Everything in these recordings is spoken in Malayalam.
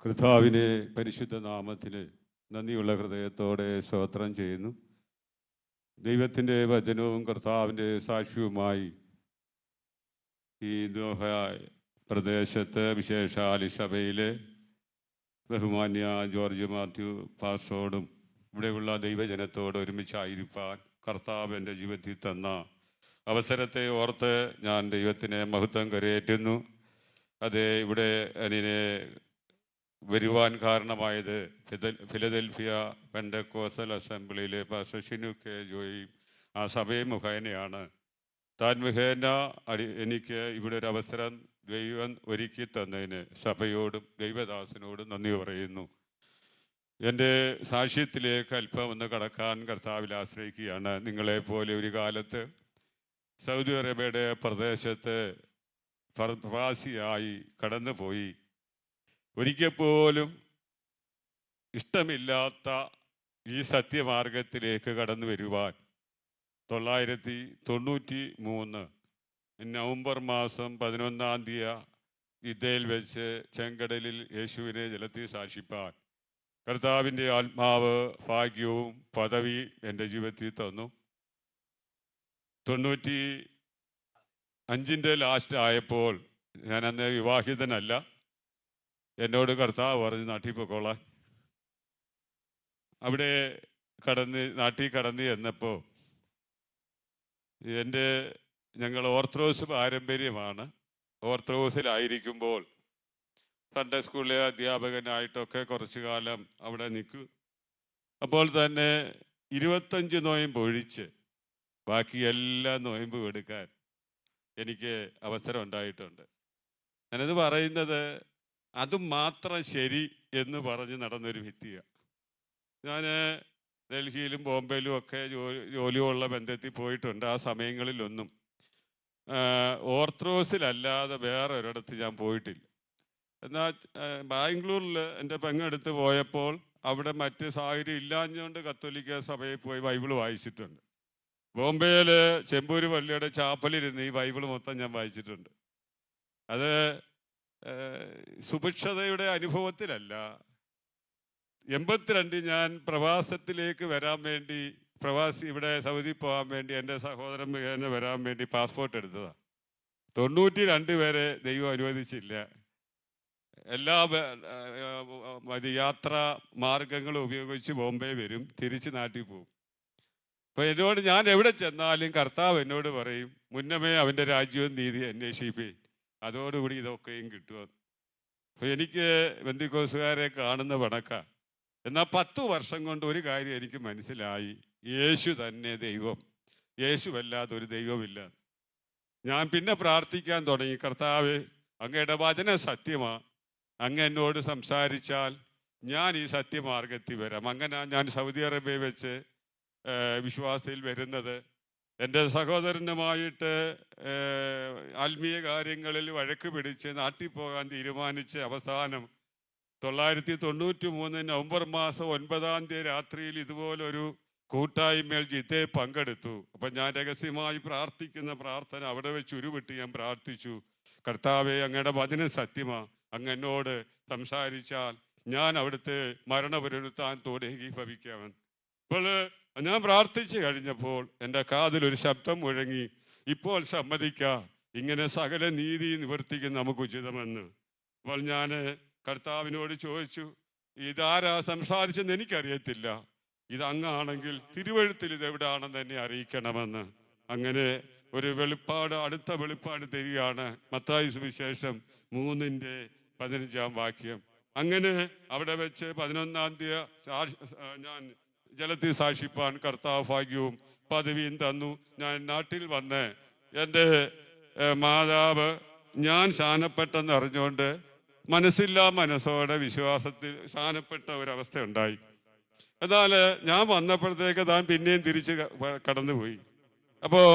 കർത്താവിനെ പരിശുദ്ധ നാമത്തിന് നന്ദിയുള്ള ഹൃദയത്തോടെ സ്തോത്രം ചെയ്യുന്നു. ദൈവത്തിൻ്റെ വചനവും കർത്താവിൻ്റെ സാക്ഷ്യവുമായി ഈ ദോഹ പ്രദേശത്ത് വിശേഷാൽ സഭയിലെ ബഹുമാന്യ ജോർജ് മാത്യു പാസ്റ്ററോടും ഇവിടെയുള്ള ദൈവജനത്തോട് ഒരുമിച്ചായിരിക്കാൻ കർത്താവ് എൻ്റെ ജീവിതത്തിൽ തന്ന അവസരത്തെ ഓർത്ത് ഞാൻ ദൈവത്തിനെ മഹത്വം കരയേറ്റുന്നു. അതെ, ഇവിടെ അതിനെ വരുവാൻ കാരണമായത് ഫിലദൽഫിയ പെന്തക്കോസ്റ്റൽ അസംബ്ലിയിലെ പാസ്റ്റർ ഷിനു കെ ജോയി ആ സഭയും മുഖേനയാണ്. താൻ മുഖേന എനിക്ക് ഇവിടെ ഒരു അവസരം ദൈവം ഒരുക്കി തന്നതിന് സഭയോടും ദൈവദാസനോടും നന്ദി പറയുന്നു. എൻ്റെ സാക്ഷ്യത്തിലേക്ക് അല്പം ഒന്ന് കടക്കാൻ കർത്താവിൽ ആശ്രയിക്കുകയാണ്. നിങ്ങളെപ്പോലെ ഒരു കാലത്ത് സൗദി അറേബ്യയുടെ പ്രദേശത്ത് പ്രവാസിയായി കടന്നുപോയി ഒരിക്കൽ പോലും ഇഷ്ടമില്ലാത്ത ഈ സത്യമാർഗത്തിലേക്ക് കടന്നു വരുവാൻ 1993 നവംബർ മാസം 11-ാം തീയതി ജിദ്ദയിൽ വെച്ച് ചെങ്കടലിൽ യേശുവിനെ ജലത്തിൽ സാക്ഷിപ്പാൻ കർത്താവിൻ്റെ ആത്മാവ് ഭാഗ്യവും പദവി എൻ്റെ ജീവിതത്തിൽ തന്നു. 95 ലാസ്റ്റ് ആയപ്പോൾ ഞാൻ അന്ന് വിവാഹിതനല്ല. എന്നോട് കർത്താവ് പറഞ്ഞ് നാട്ടിൽ പൊക്കോളാൻ. അവിടെ നാട്ടിൽ കടന്ന് ചെന്നപ്പോൾ ഞങ്ങൾ ഓർത്തഡോക്സ് പാരമ്പര്യമാണ്. ഓർത്തഡോക്സിലായിരിക്കുമ്പോൾ സൺഡേ സ്കൂളിലെ അധ്യാപകനായിട്ടൊക്കെ കുറച്ചു കാലം അവിടെ നിൽക്കും. അപ്പോൾ തന്നെ 25 നോയമ്പ് ഒഴിച്ച് ബാക്കി എല്ലാ നോയമ്പും എടുക്കാൻ എനിക്ക് അവസരം ഉണ്ടായിട്ടുണ്ട്. ഞാനത് പറയുന്നത് അതും മാത്രം ശരി എന്ന് പറഞ്ഞ് നടന്നൊരു വ്യക്തിയാണ് ഞാൻ. ഡൽഹിയിലും ബോംബെയിലും ഒക്കെ ജോലിയുള്ള ബന്ധത്തിൽ പോയിട്ടുണ്ട്. ആ സമയങ്ങളിലൊന്നും ഓർത്തഡോക്സിലല്ലാതെ വേറെ ഒരിടത്ത് ഞാൻ പോയിട്ടില്ല. എന്നാൽ ബാംഗ്ലൂരിൽ എൻ്റെ പെങ്ങടുത്ത് പോയപ്പോൾ അവിടെ മറ്റ് സാഹചര്യം ഇല്ലാഞ്ഞുകൊണ്ട് കത്തോലിക്ക സഭയിൽ പോയി ബൈബിൾ വായിച്ചിട്ടുണ്ട്. ബോംബെയിൽ ചെമ്പൂര് പള്ളിയുടെ ചാപ്പലിരുന്ന് ഈ ബൈബിൾ മൊത്തം ഞാൻ വായിച്ചിട്ടുണ്ട്. അത് സുഭിക്ഷതയുടെ അനുഭവത്തിലല്ല. 82 ഞാൻ പ്രവാസത്തിലേക്ക് വരാൻ വേണ്ടി, ഇവിടെ സൗദി പോകാൻ വേണ്ടി എൻ്റെ സഹോദരൻ മുഖേന വരാൻ വേണ്ടി പാസ്പോർട്ട് എടുത്തതാണ്. 92 വരെ ദൈവം അനുവദിച്ചില്ല. എല്ലാ യാത്രാ മാർഗങ്ങളും ഉപയോഗിച്ച് ബോംബെ വരും, തിരിച്ച് നാട്ടിൽ പോകും. അപ്പോൾ എന്നോട് ഞാൻ എവിടെ ചെന്നാലും കർത്താവ് എന്നോട് പറയും, മുന്നമേ അവൻ്റെ രാജ്യവും നീതി അന്വേഷിപ്പേ, അതോടുകൂടി ഇതൊക്കെയും കിട്ടുമെന്ന്. അപ്പോൾ എനിക്ക് ബന്ധുക്കോസുകാരെ കാണുന്ന വണക്ക. എന്നാൽ 10 വർഷം കൊണ്ട് ഒരു കാര്യം എനിക്ക് മനസ്സിലായി, യേശു തന്നെ ദൈവം, യേശുവല്ലാതെ ഒരു ദൈവമില്ല. ഞാൻ പിന്നെ പ്രാർത്ഥിക്കാൻ തുടങ്ങി, കർത്താവ് അങ്ങയുടെ വചനം സത്യമാ, അങ്ങ് എന്നോട് സംസാരിച്ചാൽ ഞാൻ ഈ സത്യമാർഗത്തിൽ വരാം. അങ്ങനെ ഞാൻ സൗദി അറേബ്യ വെച്ച് വിശ്വാസത്തിൽ വരുന്നത്. എൻ്റെ സഹോദരനുമായിട്ട് ആത്മീയ കാര്യങ്ങളിൽ വഴക്ക് പിടിച്ച് നാട്ടിൽ പോകാൻ തീരുമാനിച്ച് അവസാനം 1993 നവംബർ മാസം 9-ാം തീയതി രാത്രിയിൽ ഇതുപോലൊരു കൂട്ടായ്മയിൽ ജിദ്ദയിൽ പങ്കെടുത്തു. അപ്പം ഞാൻ രഹസ്യമായി പ്രാർത്ഥിക്കുന്ന പ്രാർത്ഥന അവിടെ വെച്ച് ഉരുവിട്ട് ഞാൻ പ്രാർത്ഥിച്ചു, കർത്താവെ അങ്ങയുടെ വചനം സത്യമാ, അങ്ങ് എന്നോട് സംസാരിച്ചാൽ ഞാൻ അവിടുത്തെ മരണപുനരുത്ഥാനത്തോടെ ഏകീഭവിക്കാമെന്ന്. അപ്പോൾ ഞാൻ പ്രാർത്ഥിച്ചു കഴിഞ്ഞപ്പോൾ എൻ്റെ കാതിലൊരു ശബ്ദം മുഴങ്ങി, ഇപ്പോൾ സമ്മതിക്കാം, ഇങ്ങനെ സകല നീതി നിവർത്തിക്കുന്ന നമുക്ക് ഉചിതമെന്ന്. അപ്പോൾ ഞാൻ കർത്താവിനോട് ചോദിച്ചു, ഇതാരാ സംസാരിച്ചെന്ന് എനിക്കറിയത്തില്ല, ഇത് അങ്ങാണെങ്കിൽ തിരുവഴുത്തിൽ ഇതെവിടാണെന്ന് എന്നെ അറിയിക്കണമെന്ന്. അങ്ങനെ ഒരു വെളിപ്പാട്, അടുത്ത വെളിപ്പാട് തരികയാണ്. മത്തായി സുവിശേഷം 3:15 വാക്യം. അങ്ങനെ അവിടെ വെച്ച് 11-ാം തീയതി ഞാൻ ജലത്തിൽ സാക്ഷിപ്പാൻ കർത്താവ് ഭാഗ്യവും പദവിയും തന്നു. ഞാൻ നാട്ടിൽ വന്ന് എൻ്റെ മാതാവ് ഞാൻ സ്ഥാനപ്പെട്ടെന്ന് അറിഞ്ഞുകൊണ്ട് മനസ്സില്ലാ മനസ്സോടെ വിശ്വാസത്തിൽ സ്ഥാനപ്പെട്ട ഒരവസ്ഥ ഉണ്ടായി. എന്നാൽ ഞാൻ വന്നപ്പോഴത്തേക്ക് താൻ പിന്നെയും തിരിച്ച് കടന്നുപോയി. അപ്പോൾ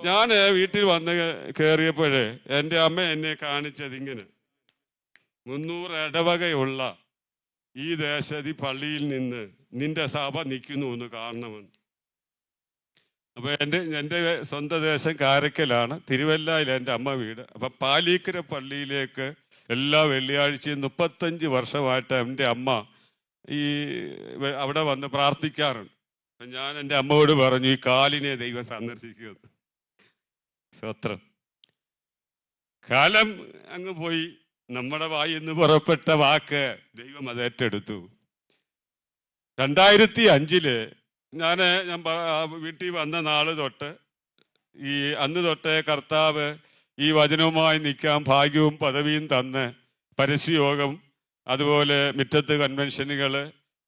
ഞാൻ വീട്ടിൽ വന്ന് കയറിയപ്പോഴേ എൻ്റെ അമ്മ എന്നെ കാണിച്ചത് ഇങ്ങനെ, 300 ഇടവകയുള്ള ഈ ദേശത്ത് പള്ളിയിൽ നിന്ന് നിന്റെ സഭ നിൽക്കുന്നു എന്ന് കാണണമെന്ന്. അപ്പോൾ എൻ്റെ സ്വന്തം ദേശം കാരക്കലാണ്, തിരുവല്ലയിൽ എൻ്റെ അമ്മ വീട്. അപ്പം പാലീക്കര പള്ളിയിലേക്ക് എല്ലാ വെള്ളിയാഴ്ചയും 35 വർഷമായിട്ട് എൻ്റെ അമ്മ ഈ അവിടെ വന്ന് പ്രാർത്ഥിക്കാറുണ്ട്. ഞാൻ എൻ്റെ അമ്മയോട് പറഞ്ഞു, ഈ കാലിനെ ദൈവം സന്ദർശിക്കുമെന്ന്. സ്വത്രം. കാലം അങ്ങ് പോയി. നമ്മുടെ വായിൽ നിന്ന് പുറപ്പെട്ട വാക്ക് ദൈവം അത് ഏറ്റെടുത്തു. 2005 ഞാൻ വീട്ടിൽ വന്ന നാള് തൊട്ട് അന്ന് തൊട്ട് കർത്താവ് ഈ വചനവുമായി നിൽക്കാൻ ഭാഗ്യവും പദവിയും തന്ന് പരസ്യയോഗം, അതുപോലെ മുറ്റത്ത് കൺവെൻഷനുകൾ,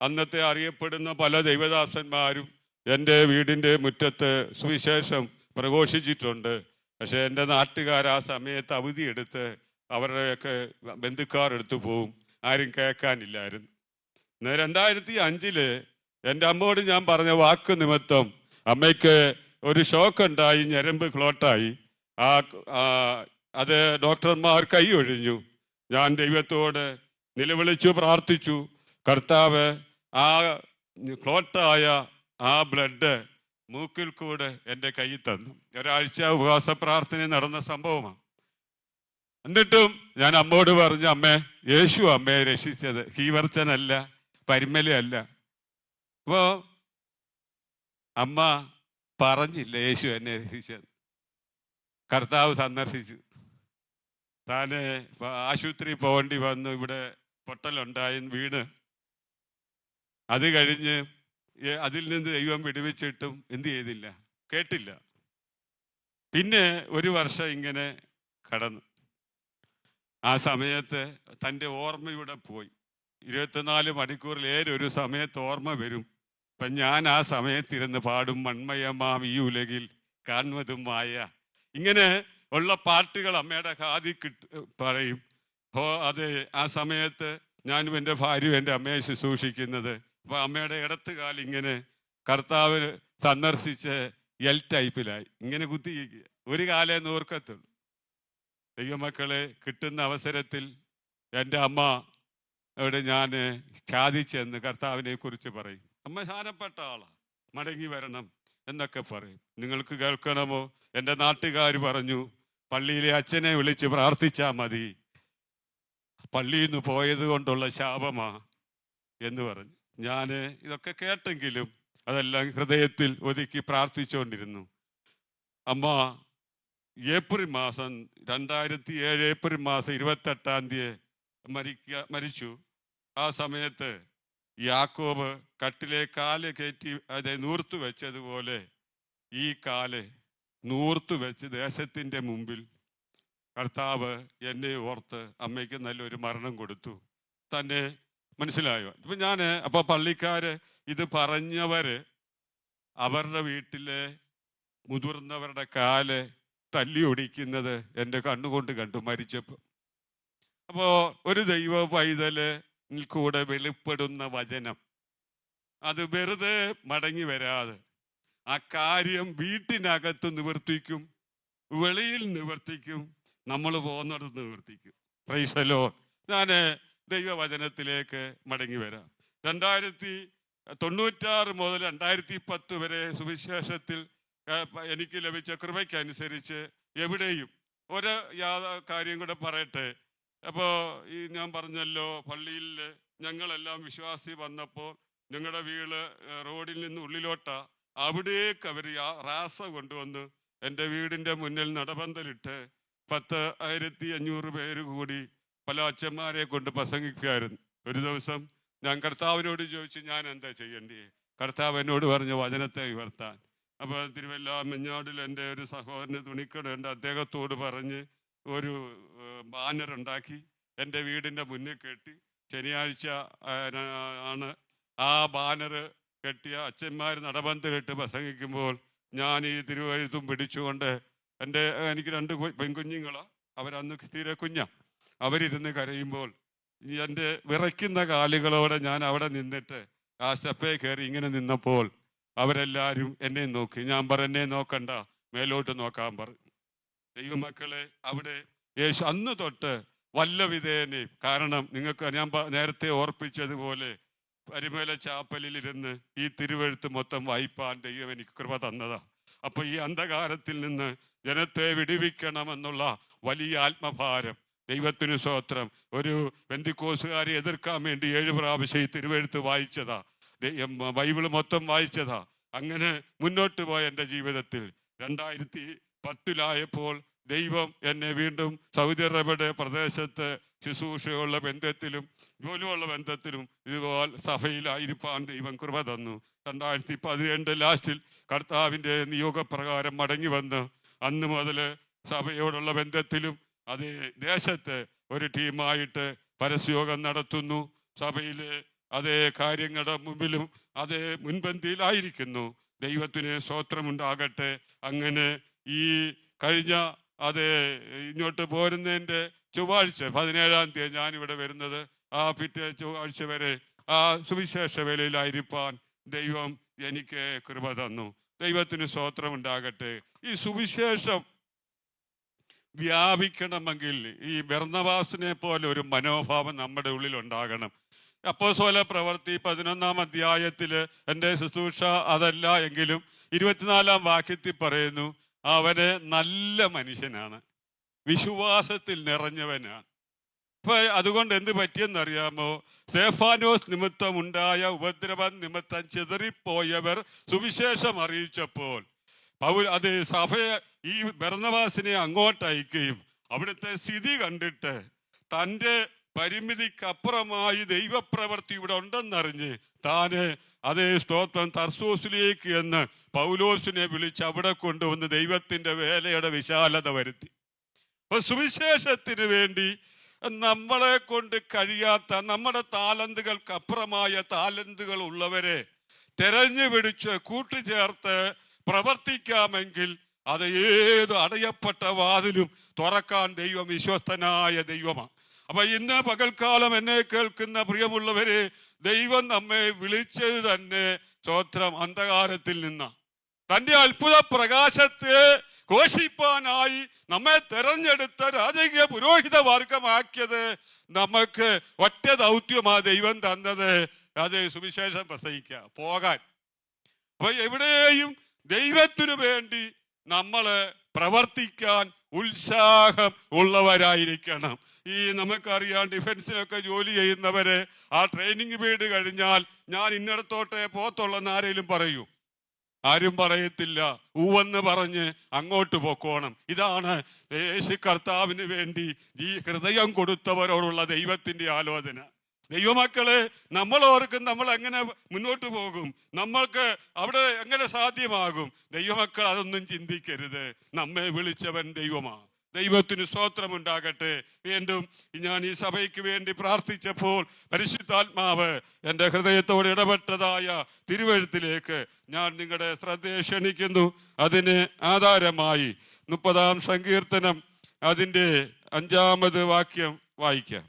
അന്നത്തെ അറിയപ്പെടുന്ന പല ദൈവദാസന്മാരും എൻ്റെ വീടിൻ്റെ മുറ്റത്ത് സുവിശേഷം പ്രഘോഷിച്ചിട്ടുണ്ട്. പക്ഷെ എൻ്റെ നാട്ടുകാർ ആ സമയത്ത് അവധിയെടുത്ത് അവരുടെയൊക്കെ ബന്ധുക്കാർ എടുത്തു പോവും, ആരും കേൾക്കാനില്ലായിരുന്നു. 2005 എൻ്റെ അമ്മയോട് ഞാൻ പറഞ്ഞ വാക്ക് നിമിത്തം അമ്മയ്ക്ക് ഒരു ഷോക്ക് ഉണ്ടായി, ഞരമ്പ് ക്ലോട്ടായി. അത് ഡോക്ടർമാർ കൈ ഒഴിഞ്ഞു. ഞാൻ ദൈവത്തോട് നിലവിളിച്ചു പ്രാർത്ഥിച്ചു. കർത്താവ് ആ ക്ലോട്ടായ ആ ബ്ലഡ് മൂക്കിൽ കൂടെ എൻ്റെ കയ്യിൽ തന്നു. ഒരാഴ്ച ഉപവാസ പ്രാർത്ഥന നടന്ന സംഭവമാണ്. എന്നിട്ടും ഞാൻ അമ്മയോട് പറഞ്ഞു, അമ്മേ, യേശു അമ്മയെ രക്ഷിച്ചത്, കീവർച്ചനല്ല, പരിമലയല്ല. അപ്പോ അമ്മ പറഞ്ഞില്ല യേശു എന്നെ രക്ഷിച്ചത്. കർത്താവ് സന്ദർശിച്ചു. താന് ആശുപത്രി പോകേണ്ടി വന്നു, ഇവിടെ പൊട്ടലുണ്ടായി വീണ്. അത് കഴിഞ്ഞ് അതിൽ നിന്ന് ദൈവം വിടുവിച്ചിട്ടും എന്ത് ചെയ്തില്ല, കേട്ടില്ല. പിന്നെ ഒരു വർഷം ഇങ്ങനെ കടന്നു. ആ സമയത്ത് തൻ്റെ ഓർമ്മയുടെ പോയി. 24 മണിക്കൂറിൽ ഏതൊരു സമയത്ത് ഓർമ്മ വരും. അപ്പം ഞാൻ ആ സമയത്തിരുന്ന് പാടും, മൺമയമാം ഈ ഉലകിൽ കാണുന്നതുമായ, ഇങ്ങനെ ഉള്ള പാട്ടുകൾ അമ്മയുടെ കാതി പറയും. അത് ആ സമയത്ത് ഞാനും എൻ്റെ ഭാര്യയും എൻ്റെ അമ്മയെ ശുശ്രൂഷിക്കുന്നത്. അപ്പൊ അമ്മയുടെ ഇടത്തുകാൽ ഇങ്ങനെ കർത്താവ് സന്ദർശിച്ച് എൽ ടൈപ്പിലായി, ഇങ്ങനെ കുത്തിയിരിക്കുക. ഒരു കാലേ നോർക്കത്തുള്ളൂ. ദൈവമക്കളെ, കിട്ടുന്ന അവസരത്തിൽ എൻ്റെ അമ്മ അവിടെ ഞാൻ ഖ്യാതിച്ചെന്ന് കർത്താവിനെ കുറിച്ച് പറയും. അമ്മ സ്ഥാനപ്പെട്ട ആളാ, മടങ്ങി വരണം എന്നൊക്കെ പറയും. നിങ്ങൾക്ക് കേൾക്കണമോ? എൻ്റെ നാട്ടുകാർ പറഞ്ഞു, പള്ളിയിലെ അച്ഛനെ വിളിച്ച് പ്രാർത്ഥിച്ചാൽ മതി, പള്ളിയിൽ നിന്ന് പോയത് കൊണ്ടുള്ള ശാപമാ എന്ന് പറഞ്ഞു. ഞാൻ ഇതൊക്കെ കേട്ടെങ്കിലും അതെല്ലാം ഹൃദയത്തിൽ ഒതുക്കി പ്രാർത്ഥിച്ചുകൊണ്ടിരുന്നു. അമ്മ ഏപ്രിൽ മാസം 2007 ഏപ്രിൽ മാസം 28 മരിച്ചു. ആ സമയത്ത് യാക്കോബ് കട്ടിലെ കാല് കയറ്റി നൂർത്തു വെച്ചതുപോലെ ഈ കാല് നൂർത്തു വെച്ച് ദേശത്തിൻ്റെ മുമ്പിൽ കർത്താവ് എന്നെ ഓർത്ത് അമ്മയ്ക്ക് നല്ലൊരു മരണം കൊടുത്തു. തന്നെ മനസ്സിലായോ? അപ്പൊ പള്ളിക്കാര് ഇത് പറഞ്ഞവര് അവരുടെ വീട്ടിലെ മുതിർന്നവരുടെ കാല് തല്ലി ഒടിക്കുന്നത് എൻ്റെ കണ്ണുകൊണ്ട് കണ്ടു മരിച്ചപ്പോൾ. അപ്പോ ഒരു ദൈവ പൈതല് കൂടെ വെളിപ്പെടുന്ന വചനം അത് വെറുതെ മടങ്ങി വരാതെ ആ കാര്യം വീട്ടിനകത്ത് നിവർത്തിക്കും, വെളിയിൽ നിവർത്തിക്കും, നമ്മൾ പോകുന്നിടത്ത് നിവർത്തിക്കും. Praise the Lord. ഞാൻ ദൈവവചനത്തിലേക്ക് മടങ്ങി വരാം. 1996 മുതൽ 2010 വരെ സുവിശേഷത്തിൽ എനിക്ക് ലഭിച്ച കൃപയ്ക്കനുസരിച്ച് എവിടെയും ഒരു കാര്യം കൂടെ പറയട്ടെ. അപ്പോൾ ഞാൻ പറഞ്ഞല്ലോ, പള്ളിയിൽ ഞങ്ങളെല്ലാം വിശ്വാസി വന്നപ്പോൾ ഞങ്ങളുടെ വീട് റോഡിൽ നിന്ന് ഉള്ളിലോട്ടാ. അവിടേക്ക് അവർ റാസ കൊണ്ടുവന്ന് എൻ്റെ വീടിൻ്റെ മുന്നിൽ നടപന്തലിട്ട് 10,500 പേര് കൂടി പല അച്ഛന്മാരെ കൊണ്ട് പ്രസംഗിക്കുമായിരുന്നു. ഒരു ദിവസം ഞാൻ കർത്താവിനോട് ചോദിച്ചു, ഞാൻ എന്താ ചെയ്യേണ്ടേ? കർത്താവ് എന്നോട് പറഞ്ഞു, വചനത്തെ ഉയർത്താൻ. അപ്പോൾ തിരുവല്ല മെഞ്ഞാടിൽ എൻ്റെ ഒരു സഹോദരന് തുണിക്കടയുണ്ട്, അദ്ദേഹത്തോട് പറഞ്ഞ് ഒരു ബാനർ ഉണ്ടാക്കി എൻ്റെ വീടിൻ്റെ മുന്നിൽ കെട്ടി. ശനിയാഴ്ച ആണ് ആ ബാനർ കെട്ടിയ അച്ഛന്മാർ നടബന്ധമിട്ട് പ്രസംഗിക്കുമ്പോൾ ഞാൻ ഈ തിരുവഴുത്തും പിടിച്ചുകൊണ്ട് എനിക്ക് 2 പെൺകുഞ്ഞുങ്ങളാണ്, അവരന്ന് തീരെ കുഞ്ഞാ, അവരിരുന്ന് കരയുമ്പോൾ എൻ്റെ വിറയ്ക്കുന്ന കാലുകളോടെ ഞാൻ അവിടെ നിന്നിട്ട് ആ സ്റ്റെപ്പേ കയറി ഇങ്ങനെ നിന്നപ്പോൾ അവരെല്ലാവരും എന്നെ നോക്കി. ഞാൻ എന്നെ നോക്കണ്ട, മേലോട്ട് നോക്കാൻ പറഞ്ഞു. ദൈവമക്കളെ, അവിടെ യേശു അന്ന് തൊട്ട് വല്ല വിധേനയും, കാരണം നിങ്ങൾക്ക് ഞാൻ നേരത്തെ ഓർപ്പിച്ചതുപോലെ പരിമല ചാപ്പലിലിരുന്ന് ഈ തിരുവെഴുത്ത് മൊത്തം വായിപ്പാൻ ദൈവം എനിക്ക് കൃപ തന്നതാ. അപ്പൊ ഈ അന്ധകാരത്തിൽ നിന്ന് ജനത്തെ വിടുവിക്കണമെന്നുള്ള വലിയ ആത്മഭാരം ദൈവത്തിന് സ്തോത്രം. ഒരു പെന്തിക്കോസുകാരെ എതിർക്കാൻ വേണ്ടി 7 പ്രാവശ്യം ഈ തിരുവെഴുത്ത് വായിച്ചതാ, ബൈബിള് മൊത്തം വായിച്ചതാ. അങ്ങനെ മുന്നോട്ട് പോയ എൻ്റെ ജീവിതത്തിൽ 2010 ദൈവം എന്നെ വീണ്ടും സൗദി അറേബ്യയുടെ പ്രദേശത്ത് ശുശ്രൂഷയുള്ള ബന്ധത്തിലും ജോലിയുള്ള ബന്ധത്തിലും ഇതുപോലെ സഭയിലായിരിക്കാൻ ദൈവം കൃപ തന്നു. 2012 ലാസ്റ്റിൽ കർത്താവിൻ്റെ നിയോഗപ്രകാരം മടങ്ങി വന്ന് അന്ന് മുതൽ സഭയോടുള്ള ബന്ധത്തിലും അതേ ദേശത്ത് ഒരു ടീമായിട്ട് പരസ്യയോഗം നടത്തുന്നു. സഭയിലെ അതേ കാര്യങ്ങളുടെ മുമ്പിലും അതേ മുൻപന്തിയിലായിരിക്കുന്നു. ദൈവത്തിന് സ്തോത്രമുണ്ടാകട്ടെ. അങ്ങനെ ഈ കഴിഞ്ഞ അതേ ഇങ്ങോട്ട് പോരുന്നതിൻ്റെ ചൊവ്വാഴ്ച 17-ാം തീയതി ഞാനിവിടെ വരുന്നത്. ആ പിറ്റേ ചൊവ്വാഴ്ച വരെ ആ സുവിശേഷ വേലയിലായിരിക്കാൻ ദൈവം എനിക്ക് കൃപ തന്നു. ദൈവത്തിന് സ്തോത്രമുണ്ടാകട്ടെ. ഈ സുവിശേഷം വ്യാപിക്കണമെങ്കിൽ ഈ ബർന്നബാസിനെ പോലെ ഒരു മനോഭാവം നമ്മുടെ ഉള്ളിൽ ഉണ്ടാകണം. അപ്പോസ്തല പ്രവൃത്തി 11-ാം അധ്യായത്തിൽ എൻ്റെ ശുശ്രൂഷ അതല്ല എങ്കിലും 24-ാം വാക്യത്തിൽ പറയുന്നു, അവന് നല്ല മനുഷ്യനാണ്, വിശ്വാസത്തിൽ നിറഞ്ഞവനാണ്. ഇപ്പൊ അതുകൊണ്ട് എന്ത് പറ്റിയെന്നറിയാമോ? സ്തെഫാനോസ് നിമിത്തം ഉണ്ടായ ഉപദ്രവം നിമിത്തം ചിതറിപ്പോയവർ സുവിശേഷം അറിയിച്ചപ്പോൾ അത് സഭയെ ഈ ബർന്നബാസിനെ അങ്ങോട്ട് അയക്കുകയും അവിടുത്തെ സ്ഥിതി കണ്ടിട്ട് തൻ്റെ പരിമിതിക്കപ്പുറമായി ദൈവപ്രവൃത്തി ഇവിടെ ഉണ്ടെന്നറിഞ്ഞ് താന് അതേ സ്തോത്രം തർസൂസിലേക്ക് എന്ന് പൗലോസിനെ വിളിച്ച് അവിടെ കൊണ്ടുവന്ന് ദൈവത്തിന്റെ വേലയുടെ വിശാലത വരുത്തി. അപ്പൊ സുവിശേഷത്തിന് വേണ്ടി നമ്മളെ കൊണ്ട് കഴിയാത്ത, നമ്മുടെ താലന്തുകൾക്ക് അപ്പുറമായ താലന്തുകൾ ഉള്ളവരെ തെരഞ്ഞു പിടിച്ച് കൂട്ടുചേർത്ത് പ്രവർത്തിക്കാമെങ്കിൽ അത് ഏത് അടയപ്പെട്ട വാതിലും തുറക്കാൻ ദൈവം വിശ്വസ്തനായ ദൈവമാണ്. അപ്പൊ ഇന്ന് പകൽക്കാലം എന്നെ കേൾക്കുന്ന പ്രിയമുള്ളവരെ, ദൈവം നമ്മെ വിളിച്ചത് തന്നെ സ്തോത്രം അന്ധകാരത്തിൽ നിന്ന് തന്റെ അത്ഭുത പ്രകാശത്തെ ഘോഷിപ്പാനായി നമ്മെ തെരഞ്ഞെടുത്ത രാജകീയ പുരോഹിത വർഗമാക്കിയത് നമുക്ക് ഒറ്റ ദൗത്യമാ ദൈവം തന്നത്, അത് സുവിശേഷം പ്രസംഗിക്കുക, പോകാൻ. അപ്പൊ എവിടെയും ദൈവത്തിനു വേണ്ടി നമ്മള് പ്രവർത്തിക്കാൻ ഉത്സാഹം ഉള്ളവരായിരിക്കണം. ഈ നമുക്കറിയാം ഡിഫൻസിലൊക്കെ ജോലി ചെയ്യുന്നവര് ആ ട്രെയിനിങ് പീരീഡ് കഴിഞ്ഞാൽ ഞാൻ ഇന്നിടത്തോട്ടെ പോത്തുള്ളെന്ന് ആരെങ്കിലും പറയൂ? ആരും പറയത്തില്ല. ഊവെന്ന് പറഞ്ഞ് അങ്ങോട്ട് പൊക്കോണം. ഇതാണ് യേശു കർത്താവിന് വേണ്ടി ഈ ഹൃദയം കൊടുത്തവരോടുള്ള ദൈവത്തിന്റെ ആലോചന. ദൈവമക്കളെ, നമ്മൾ ഓർക്കും നമ്മൾ എങ്ങനെ മുന്നോട്ട് പോകും, നമ്മൾക്ക് അവിടെ എങ്ങനെ സാധ്യമാകും. ദൈവമക്കൾ അതൊന്നും ചിന്തിക്കരുത്. നമ്മെ വിളിച്ചവൻ ദൈവമാണ്. ദൈവത്തിന് സ്തോത്രമുണ്ടാകട്ടെ. വീണ്ടും ഞാൻ ഈ സഭയ്ക്ക് വേണ്ടി പ്രാർത്ഥിച്ചപ്പോൾ പരിശുദ്ധാത്മാവ് എൻ്റെ ഹൃദയത്തോട് ഇടപെട്ടതായ തിരുവെഴുത്തിലേക്ക് ഞാൻ നിങ്ങളുടെ ശ്രദ്ധയെ ക്ഷണിക്കുന്നു. അതിന് ആധാരമായി 30-ാം സങ്കീർത്തനം അതിൻ്റെ 5-ാമത് വാക്യം വായിക്കാം.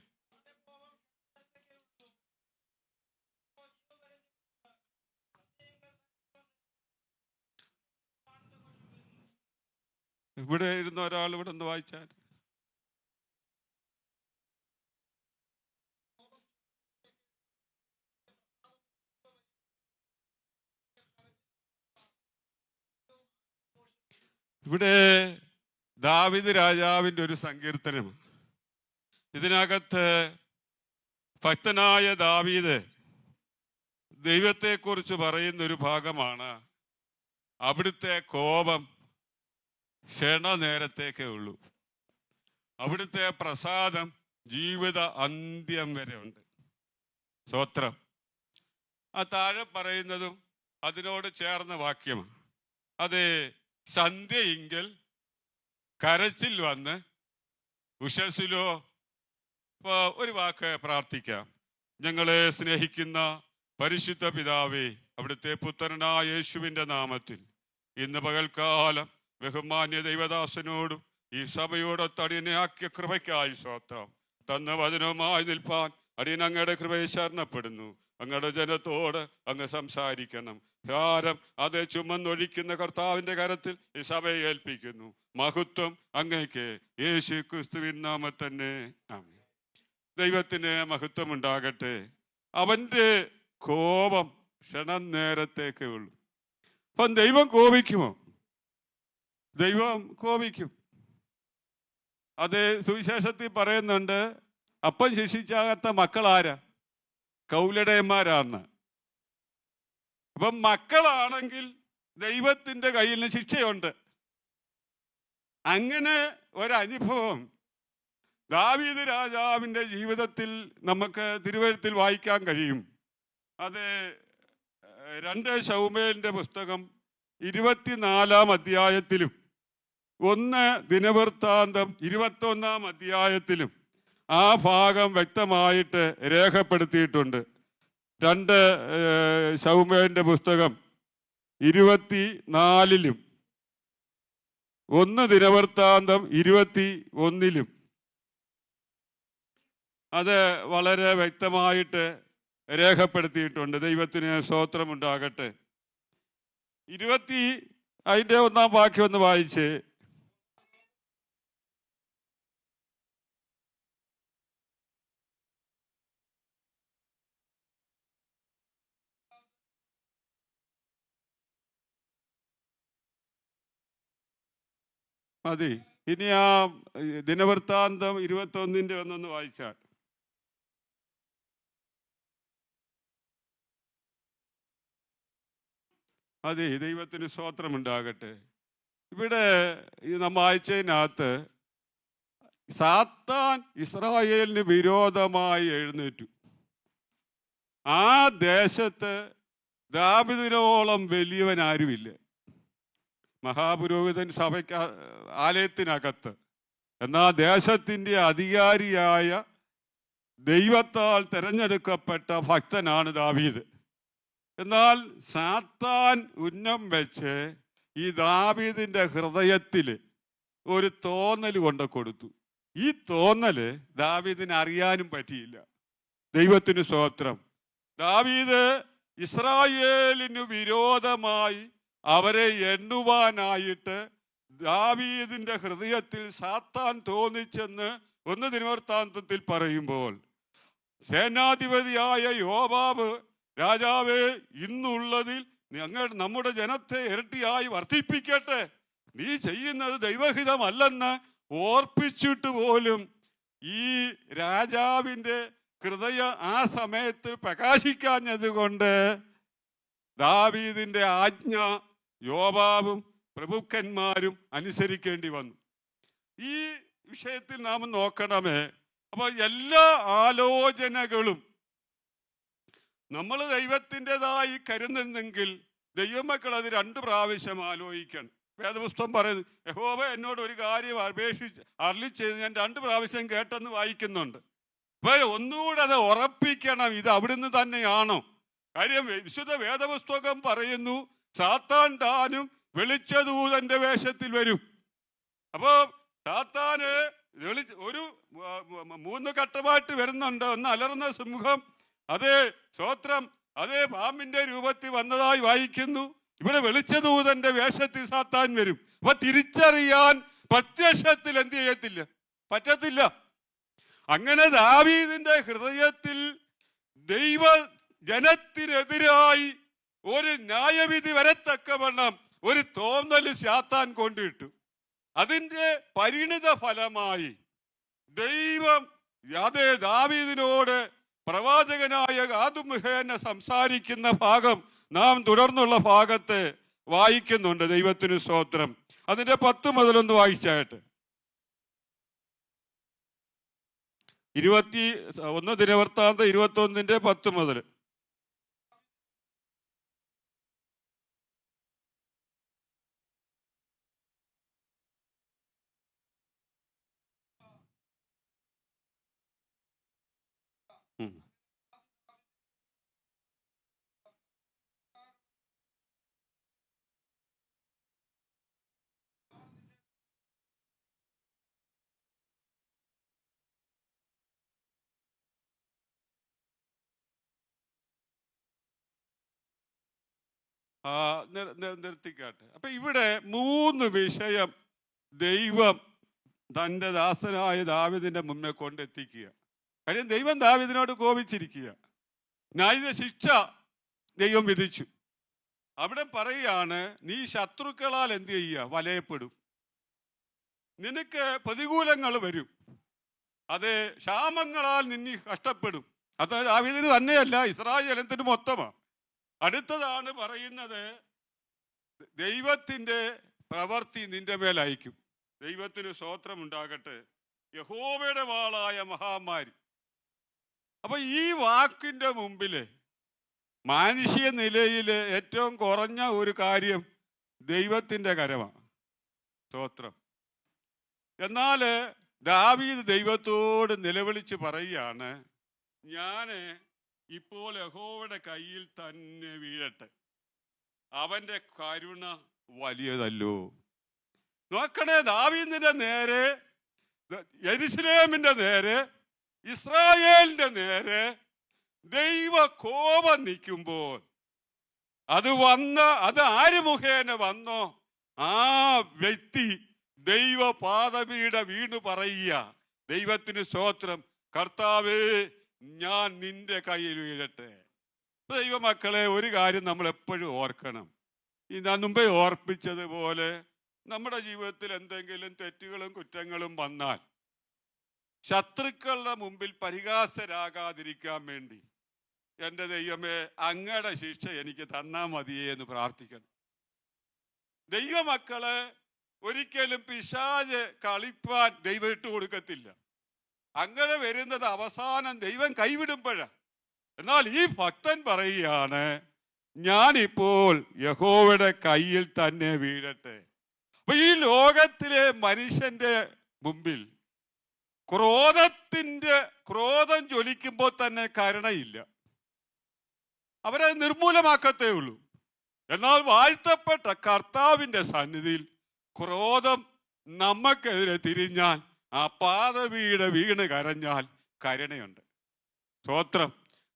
ഇവിടെ ഇരുന്ന ഒരാൾ ഇവിടെ ഒന്ന് വായിച്ചാൽ. ഇവിടെ ദാവീദ് രാജാവിൻ്റെ ഒരു സങ്കീർത്തനം. ഇതിനകത്ത് ഭക്തനായ ദാവീദ് ദൈവത്തെക്കുറിച്ച് പറയുന്ന ഒരു ഭാഗമാണ്. അവിടുത്തെ കോപം ക്ഷണനേരത്തേക്കേ ഉള്ളൂ, അവിടുത്തെ പ്രസാദം ജീവിത അന്ത്യം വരെ ഉണ്ട്. സ്തോത്രം. ആ താഴെ പറയുന്നതും അതിനോട് ചേർന്ന വാക്യമാണ്. അത് സന്ധ്യയെങ്കിൽ കരച്ചിൽ വന്ന് ഉഷസ്സിലോ. ഇപ്പൊ ഒരു വാക്ക് പ്രാർത്ഥിക്കാം. ഞങ്ങളെ സ്നേഹിക്കുന്ന പരിശുദ്ധ പിതാവേ, അവിടുത്തെ പുത്രനായ യേശുവിൻ്റെ നാമത്തിൽ ഇന്ന് പകൽക്കാലം ബഹുമാന്യ ദൈവദാസനോടും ഈ സഭയോടൊത്ത് അടിയനെ ആക്കിയ കൃപയ്ക്കായി സ്തോത്രം. തന്ന വചനവുമായി നിൽപ്പാൻ അടിയൻ അങ്ങയുടെ കൃപയെ ശരണപ്പെടുന്നു. അങ്ങയുടെ ജനത്തോട് അങ്ങ് സംസാരിക്കണം. ഭാരം അത് ചുമന്നൊഴിക്കുന്ന കർത്താവിന്റെ കരത്തിൽ ഈ സഭയെ ഏൽപ്പിക്കുന്നു. മഹത്വം അങ്ങേക്ക്, യേശു ക്രിസ്തുവിൻ നാമത്തിൽ തന്നെ ആമേൻ. ദൈവത്തിന് മഹത്വം ഉണ്ടാകട്ടെ. അവന്റെ കോപം ക്ഷണം നേരത്തേക്കേ ഉള്ളൂ. അപ്പം ദൈവം കോപിക്കുമോ? ദൈവം കോപിക്കും. അത് സുവിശേഷത്തിൽ പറയുന്നുണ്ട്, അപ്പം ശിക്ഷിച്ചാകാത്ത മക്കളാരാ? കൗലടയന്മാരാന്ന്. അപ്പം മക്കളാണെങ്കിൽ ദൈവത്തിൻ്റെ കയ്യിൽ നിന്ന് ശിക്ഷയുണ്ട്. അങ്ങനെ ഒരനുഭവം ദാവീദ് രാജാവിൻ്റെ ജീവിതത്തിൽ നമുക്ക് തിരുവെഴുത്തിൽ വായിക്കാൻ കഴിയും. അത് 2 ശമൂവേലിൻ്റെ പുസ്തകം 24-ാം അധ്യായത്തിലും 1 ദിനവൃത്താന്തം 21-ാം അധ്യായത്തിലും ആ ഭാഗം വ്യക്തമായിട്ട് രേഖപ്പെടുത്തിയിട്ടുണ്ട്. 2 ശമൂവേലിൻ്റെ പുസ്തകം 24-ലും 1 ദിനവൃത്താന്തം 21-ലും അത് വളരെ വ്യക്തമായിട്ട് രേഖപ്പെടുത്തിയിട്ടുണ്ട്. ദൈവത്തിന് സ്തോത്രമുണ്ടാകട്ടെ. അതിൻ്റെ 1-ാം വാക്യം ഒന്ന് വായിച്ച്. മതി. ഇനി ആ ദിനവൃത്താന്തം 21-ന്റെ ഒന്നൊന്ന് വായിച്ചാൽ. അതെ, ദൈവത്തിന് സ്തോത്രമുണ്ടാകട്ടെ. ഇവിടെ നമ്മൾ വായിച്ചതിനകത്ത് സാത്താൻ ഇസ്രായേലിന് വിരോധമായി എഴുന്നേറ്റു. ആ ദേശത്ത് ദാവീദിനോളം വലിയവൻ ആരുമില്ല. മഹാപുരോഹിതൻ സഭയ്ക്ക് ആലയത്തിനകത്ത്. എന്നാൽ ദേശത്തിൻ്റെ അധികാരിയായ ദൈവത്താൽ തിരഞ്ഞെടുക്കപ്പെട്ട ഭക്തനാണ് ദാവീദ്. എന്നാൽ സാത്താൻ ഉന്നം വെച്ച് ഈ ദാവീദിൻ്റെ ഹൃദയത്തിൽ ഒരു തോന്നൽ കൊണ്ട് കൊടുത്തു. ഈ തോന്നല് ദാവീദിന് അറിയാനും പറ്റിയില്ല. ദൈവത്തിന് സ്തോത്രം. ദാവീദ് ഇസ്രായേലിനു വിരോധമായി അവരെ എണ്ണുവാനായിട്ട് ദാവീദിന്റെ ഹൃദയത്തിൽ സാത്താൻ തോന്നിച്ചെന്ന് 1 ദിനവൃത്താന്തത്തിൽ പറയുമ്പോൾ, സേനാധിപതിയായ യോവാബ് രാജാവേ, ഇന്നുള്ളതിൽ നമ്മുടെ ജനത്തെ ഇരട്ടിയായി വർദ്ധിപ്പിക്കട്ടെ, നീ ചെയ്യുന്നത് ദൈവഹിതമല്ലെന്ന് ഓർപ്പിച്ചിട്ട് പോലും ഈ രാജാവിൻ്റെ ഹൃദയം ആ സമയത്ത് പ്രകാശിക്കാഞ്ഞത് കൊണ്ട് ദാവീദിന്റെ ആജ്ഞ യോവാബും പ്രഭുക്കന്മാരും അനുസരിക്കേണ്ടി വന്നു. ഈ വിഷയത്തിൽ നാം നോക്കണമേ. അപ്പൊ എല്ലാ ആലോചനകളും നമ്മൾ ദൈവത്തിൻ്റെതായി കരുതുന്നെങ്കിൽ ദൈവമക്കൾ അത് 2 പ്രാവശ്യം ആലോചിക്കണം. വേദപുസ്തകം പറയുന്നു, യഹോവ എന്നോട് ഒരു കാര്യം അരുളി ചെയ്ത് ഞാൻ 2 പ്രാവശ്യം കേട്ടെന്ന് വായിക്കുന്നുണ്ട്. അപ്പൊ ഒന്നുകൂടെ അത് ഉറപ്പിക്കണം, ഇത് അവിടുന്ന് തന്നെയാണോ? കാര്യം വിശുദ്ധ വേദപുസ്തകം പറയുന്നു, സാത്താൻ താനും വെളിച്ചദൂതന്റെ വേഷത്തിൽ വരും. അപ്പോ സാത്താന് ഒരു 3 ഘട്ടമായിട്ട് വരുന്നുണ്ട്. ഒന്ന് അലർന്ന സിംഹം, അതേ സ്തോത്രം, അതേ പാമ്പിന്റെ രൂപത്തിൽ വന്നതായി വായിക്കുന്നു. ഇവിടെ വെളിച്ചദൂതന്റെ വേഷത്തിൽ സാത്താൻ വരും. അപ്പൊ തിരിച്ചറിയാൻ പ്രത്യക്ഷത്തിൽ എന്ത് ചെയ്യത്തില്ല, പറ്റത്തില്ല. അങ്ങനെ ദാവീദിന്റെ ഹൃദയത്തിൽ ദൈവ ജനത്തിനെതിരായി ഒരു ന്യായവിധി വരത്തക്കവണ്ണം ഒരു തോന്നൽ സാത്താൻ കൊണ്ടിട്ടു. അതിൻ്റെ പരിണിത ഫലമായി ദൈവം അതേ ദാവീദിനോട് പ്രവാചകനായ ഗാദ് മുഖേന സംസാരിക്കുന്ന ഭാഗം നാം തുടർന്നുള്ള ഭാഗത്ത് വായിക്കുന്നുണ്ട്. ദൈവത്തിന് സ്തോത്രം. അതിന്റെ 10 മുതൽ വായിച്ചായിട്ട്. 1 ദിനവൃത്താന്തം 21-ന്റെ 10 മുതൽ. നിർത്തിക്കാട്ടെ. അപ്പൊ ഇവിടെ 3 വിഷയം ദൈവം തൻ്റെ ദാസനായ ദാവീദിന്റെ മുന്നേ കൊണ്ടെത്തിക്കുക. കാര്യം ദൈവം ദാവീദിനോട് കോപിച്ചിരിക്കുക. ന്യായ ശിക്ഷ ദൈവം വിധിച്ചു. അവിടെ പറയുകയാണ്, നീ ശത്രുക്കളാൽ എന്ത് ചെയ്യുക, വലയപ്പെടും. നിനക്ക് പ്രതികൂലങ്ങൾ വരും, അത് ക്ഷാമങ്ങളാൽ നിന്നി കഷ്ടപ്പെടും. അത് ദാവീദിന് തന്നെയല്ല, ഇസ്രായേൽ ജനത്തിന് മൊത്തമാണ്. അടുത്തതാണ് പറയുന്നത്, ദൈവത്തിന്റെ പ്രവൃത്തി നിന്റെ മേൽ അയക്കും. ദൈവത്തിന് സ്തോത്രം ഉണ്ടാകട്ടെ. യഹോവയുടെ വാളായ മഹാമാരി. അപ്പൊ ഈ വാക്കിന്റെ മുമ്പില് മാനുഷ്യ നിലയില് ഏറ്റവും കുറഞ്ഞ ഒരു കാര്യം ദൈവത്തിന്റെ കരമാണ്. സ്തോത്രം. എന്നാല് ദാവീദ് ദൈവത്തോട് നിലവിളിച്ച് പറയുകയാണ്, ഞാന് ഇപ്പോൾ യഹോവയുടെ കയ്യിൽ തന്നെ വീഴട്ടെ, അവന്റെ കരുണ വലിയതല്ലോ. നോക്കണേ, ദാവീദിന്റെ നേരെ, യെരൂശലേമിന്റെ നേരെ, ഇസ്രായേലിന്റെ നേരെ ദൈവ കോപം നിൽക്കുമ്പോൾ അത് ആര് മുഖേന വന്നോ ആ വ്യക്തി ദൈവ പാദപീഠ വീണു പറയുക, ദൈവത്തിന് സ്തോത്രം, കർത്താവേ ഞാൻ നിന്റെ കയ്യിൽ വീഴട്ടെ. ദൈവമക്കളെ, ഒരു കാര്യം നമ്മൾ എപ്പോഴും ഓർക്കണം. ഞാൻ മുമ്പേ ഓർപ്പിച്ചതുപോലെ നമ്മുടെ ജീവിതത്തിൽ എന്തെങ്കിലും തെറ്റുകളും കുറ്റങ്ങളും വന്നാൽ ശത്രുക്കളുടെ മുമ്പിൽ പരിഹാസരാകാതിരിക്കാൻ വേണ്ടി, എൻ്റെ ദൈവമേ അങ്ങയുടെ ശിക്ഷ എനിക്ക് തന്നാ മതിയേ എന്ന് പ്രാർത്ഥിക്കണം. ദൈവമക്കളെ ഒരിക്കലും പിശാച് കളിപ്പാൻ ദൈവം ഇട്ട് കൊടുക്കത്തില്ല. അങ്ങനെ വരുന്നത് അവസാനം ദൈവം കൈവിടുമ്പോഴാണ്. എന്നാൽ ഈ ഭക്തൻ പറയുകയാണ്, ഞാനിപ്പോൾ യഹോവയുടെ കയ്യിൽ തന്നെ വീഴട്ടെ. അപ്പൊ ഈ ലോകത്തിലെ മനുഷ്യന്റെ മുമ്പിൽ ക്രോധം ജ്വലിക്കുമ്പോൾ തന്നെ കരുണയില്ല, അവരെ നിർമൂലമാക്കത്തേ ഉള്ളൂ. എന്നാൽ വാഴ്ത്തപ്പെട്ട കർത്താവിന്റെ സന്നിധിയിൽ ക്രോധം നമുക്കെതിരെ തിരിഞ്ഞാൽ, ആ പാദപീഠ വീണ് കരഞ്ഞാൽ കരുണയുണ്ട്. സ്തോത്രം.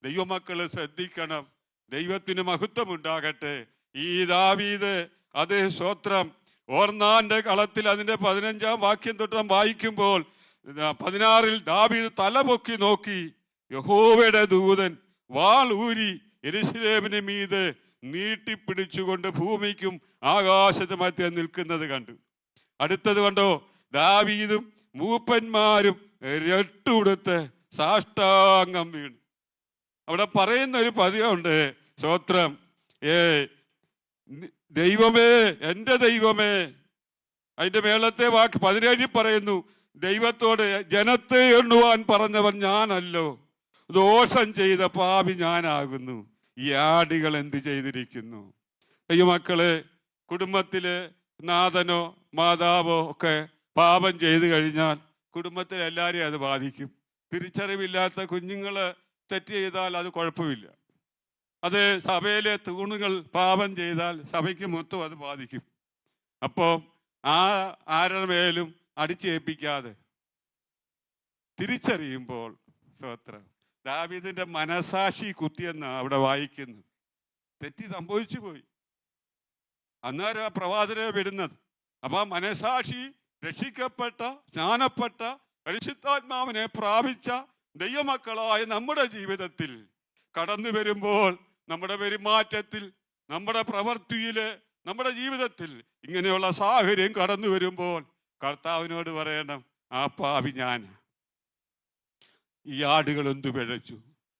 ദൈവമക്കള് ശ്രദ്ധിക്കണം. ദൈവത്തിന് മഹത്വം ഉണ്ടാകട്ടെ. ഈ ദാവീദ്, അതേ സ്തോത്രം, ഓർന്നാന്റെ കളത്തിൽ അതിന്റെ 15-ാം വാക്യം തൊട്ട് വായിക്കുമ്പോൾ 16-ൽ ദാവീദ് തലപൊക്കി നോക്കി, യഹോവയുടെ ദൂതൻ വാൾ ഊരി യെരൂശലേമിന് മീതെ നീട്ടിപ്പിടിച്ചുകൊണ്ട് ഭൂമിക്കും ആകാശത്ത് മധ്യ നിൽക്കുന്നത് കണ്ടു. അടുത്തത് കണ്ടോ, ദാവീദും മൂപ്പന്മാരും രട്ടുടുത്ത് സാഷ്ടാംഗം വീണു. അവിടെ പറയുന്ന ഒരു പദ്യമുണ്ട്, സ്തോത്രം, ദൈവമേ, എൻ്റെ ദൈവമേ. അതിന്റെ മേളത്തെ വാക്ക് 17 പറയുന്നു, ദൈവത്തോട് ജനത്തെ എണ്ണുവാൻ പറഞ്ഞവൻ ഞാനല്ലോ, ദോഷം ചെയ്ത പാപി ഞാനാകുന്നു, ഈ ആടികൾ എന്ത് ചെയ്തിരിക്കുന്നു. ദൈവമക്കളെ, കുടുംബത്തില് നാഥനോ മാതാവോ ഒക്കെ പാപം ചെയ്തു കഴിഞ്ഞാൽ കുടുംബത്തിൽ എല്ലാവരെയും അത് ബാധിക്കും. തിരിച്ചറിവില്ലാത്ത കുഞ്ഞുങ്ങള് തെറ്റ് ചെയ്താൽ അത് കുഴപ്പമില്ല. അത് സഭയിലെ തൂണുകൾ പാപം ചെയ്താൽ സഭയ്ക്ക് മൊത്തം അത് ബാധിക്കും. അപ്പോൾ ആരുടെ മേലും അടിച്ചേൽപ്പിക്കാതെ തിരിച്ചറിയുമ്പോൾ, സ്തോത്രം, ദാവീദിന്റെ മനസാക്ഷി കുത്തിയെന്നാ അവിടെ വായിക്കുന്നു. തെറ്റി സംഭവിച്ചു പോയി. അന്നേരം ആ പ്രവാചകരെ വിടുന്നത്. അപ്പൊ മനസാക്ഷി രക്ഷിക്കപ്പെട്ട, സ്നാനപ്പെട്ട, പരിശുദ്ധാത്മാവിനെ പ്രാപിച്ച ദൈവമക്കളായ നമ്മുടെ ജീവിതത്തിൽ കടന്നു വരുമ്പോൾ, നമ്മുടെ പെരുമാറ്റത്തിൽ, നമ്മുടെ പ്രവൃത്തിയില്, നമ്മുടെ ജീവിതത്തിൽ ഇങ്ങനെയുള്ള സാഹചര്യം കടന്നു വരുമ്പോൾ കർത്താവിനോട് പറയണം, ആ പാപി ഞാൻ, ഈ ആടുകൾ എന്തു പിഴച്ചു.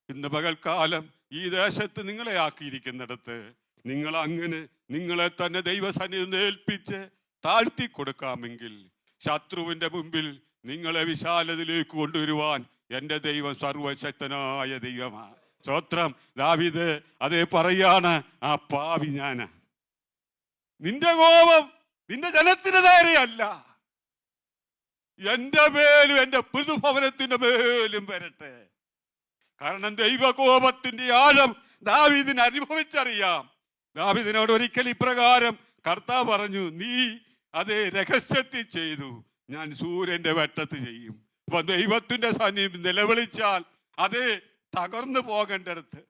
ഇന്ന് പകൽക്കാലം ഈ ദേശത്ത് നിങ്ങളെ ആക്കിയിരിക്കുന്നിടത്ത് നിങ്ങൾ അങ്ങനെ നിങ്ങളെ തന്നെ ദൈവസന്നിധിയിൽ ഏൽപ്പിച്ച് താഴ്ത്തി കൊടുക്കാമെങ്കിൽ ശത്രുവിന്റെ മുമ്പിൽ നിങ്ങളെ വിശാലതയിലേക്ക് കൊണ്ടുവരുവാൻ എൻ്റെ ദൈവം സർവശക്തനായ ദൈവമാണ്. സ്തോത്രം. ദാവീദ് അതേ പറയാണ്, ആ പാവി ഞാന്. നിന്റെ കോപം നിന്റെ ജനത്തിന് നേരെയല്ല, എന്റെ മേലും എന്റെ പുതുഭവനത്തിന്റെ മേലും വരട്ടെ. കാരണം ദൈവകോപത്തിന്റെ ആഴം ദാവീദിന് അനുഭവിച്ചറിയാം. ദാവീദിനോട് ഒരിക്കൽ ഇപ്രകാരം കർത്താവ് പറഞ്ഞു, നീ അതേ രഹസ്യത്തിൽ ചെയ്തു, ഞാൻ സൂര്യന്റെ വെട്ടത്ത് ചെയ്യും. അപ്പൊ ദൈവത്തിന്റെ സന്നിധി നിലവിളിച്ചാൽ അത് തകർന്നു പോകേണ്ടടുത്ത്,